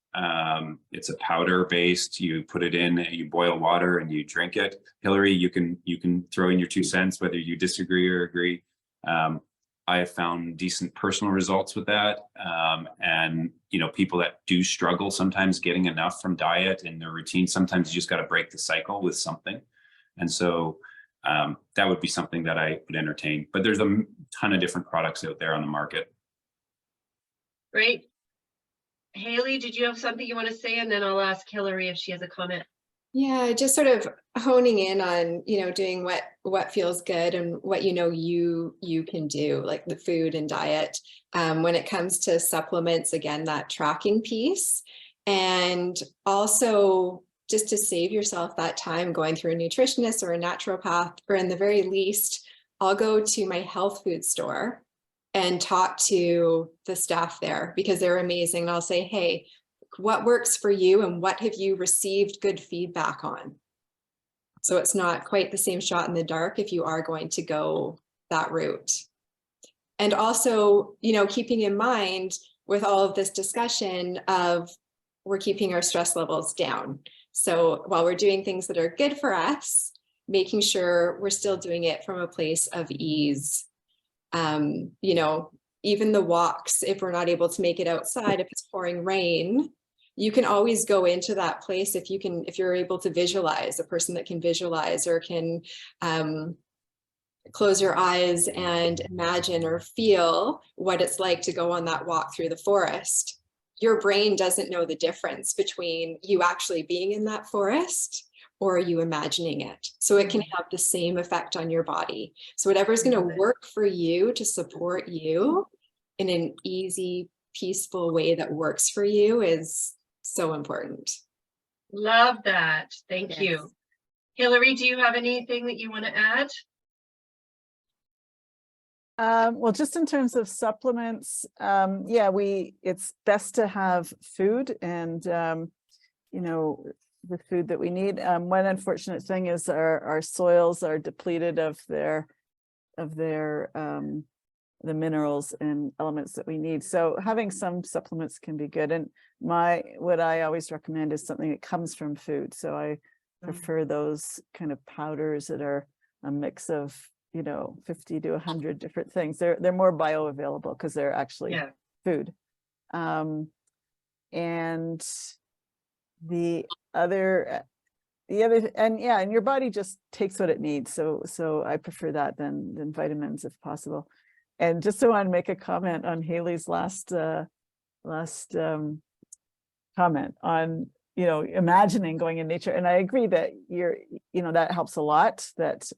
It's a powder based, you put it in, you boil water and you drink it. Hillary, you can throw in your 2 cents, whether you disagree or agree. I have found decent personal results with that. And people that do struggle sometimes getting enough from diet and their routine, sometimes you just got to break the cycle with something. And so that would be something that I would entertain, but there's a ton of different products out there on the market. Great. Hayley, did you have something you want to say? And then I'll ask Hillary if she has a comment. Yeah, just sort of honing in on, doing what feels good and what you can do, like the food and diet. When it comes to supplements, again, that tracking piece, and also just to save yourself that time going through a nutritionist or a naturopath, or in the very least, I'll go to my health food store and talk to the staff there, because they're amazing. And I'll say, hey, what works for you and what have you received good feedback on? So it's not quite the same shot in the dark if you are going to go that route. And also, keeping in mind with all of this discussion of we're keeping our stress levels down. So while we're doing things that are good for us, making sure we're still doing it from a place of ease. Even the walks, if we're not able to make it outside, if it's pouring rain, you can always go into that place if you're able to visualize, a person that can visualize or can close your eyes and imagine or feel what it's like to go on that walk through the forest. Your brain doesn't know the difference between you actually being in that forest or are you imagining it? So it can have the same effect on your body. So whatever's going to work for you to support you in an easy, peaceful way that works for you is so important. Love that. Thank you. Hillary, do you have anything that you want to add? Well, just in terms of supplements, it's best to have food and, the food that we need. One unfortunate thing is our soils are depleted of the minerals and elements that we need. So having some supplements can be good. And what I always recommend is something that comes from food. So I prefer those kind of powders that are a mix of 50 to 100 different things. They're more bioavailable because they're actually food. And and your body just takes what it needs. So I prefer that than vitamins if possible. And just so I want to make a comment on Hayley's last comment on imagining going in nature. And I agree that that helps a lot, that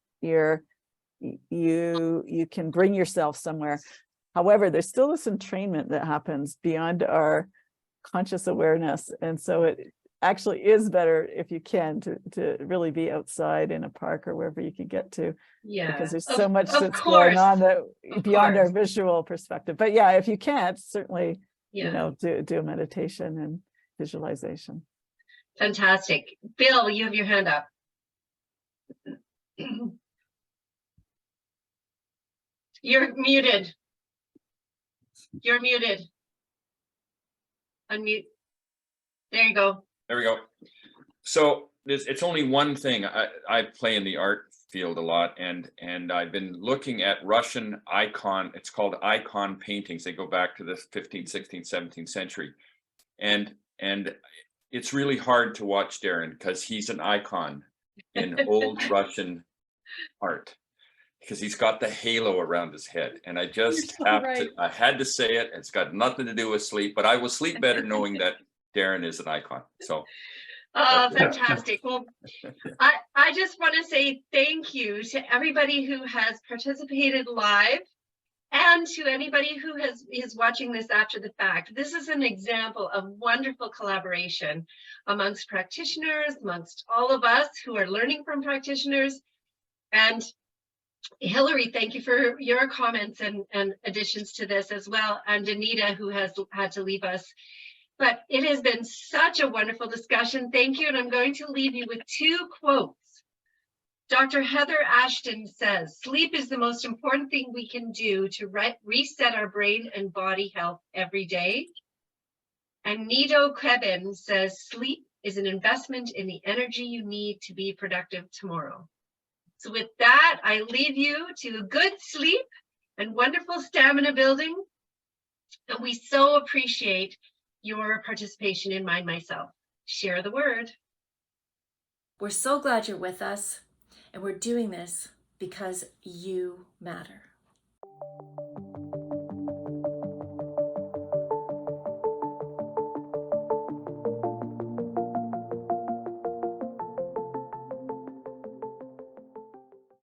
you can bring yourself somewhere. However, there's still this entrainment that happens beyond our conscious awareness. And so it actually is better if you can to really be outside in a park or wherever you can get to. Yeah. Because there's so much that's going on that beyond our visual perspective. But yeah, if you can't, certainly, do a meditation and visualization. Fantastic. Bill, you have your hand up. You're muted. You're muted. Unmute. There you go. There we go. So it's only one thing. I play in the art field a lot, and I've been looking at Russian icon. It's called icon paintings. They go back to the 15th, 16th, 17th century, and it's really hard to watch Darren because he's an icon in old Russian art, because he's got the halo around his head. And I just so have right. to, I had to say it. It's got nothing to do with sleep, but I will sleep better knowing that Darren is an icon. So. Oh, fantastic. Well, I just want to say thank you to everybody who has participated live and to anybody who is watching this after the fact. This is an example of wonderful collaboration amongst practitioners, amongst all of us who are learning from practitioners. And Hillary, thank you for your comments and additions to this as well. And Anita, who has had to leave us. But it has been such a wonderful discussion. Thank you. And I'm going to leave you with 2 quotes. Dr. Heather Ashton says, sleep is the most important thing we can do to reset our brain and body health every day. And Nido Kevin says, sleep is an investment in the energy you need to be productive tomorrow. So with that, I leave you to good sleep and wonderful stamina building. And we so appreciate your participation in Mind Myself. Share the word. We're so glad you're with us, and we're doing this because you matter.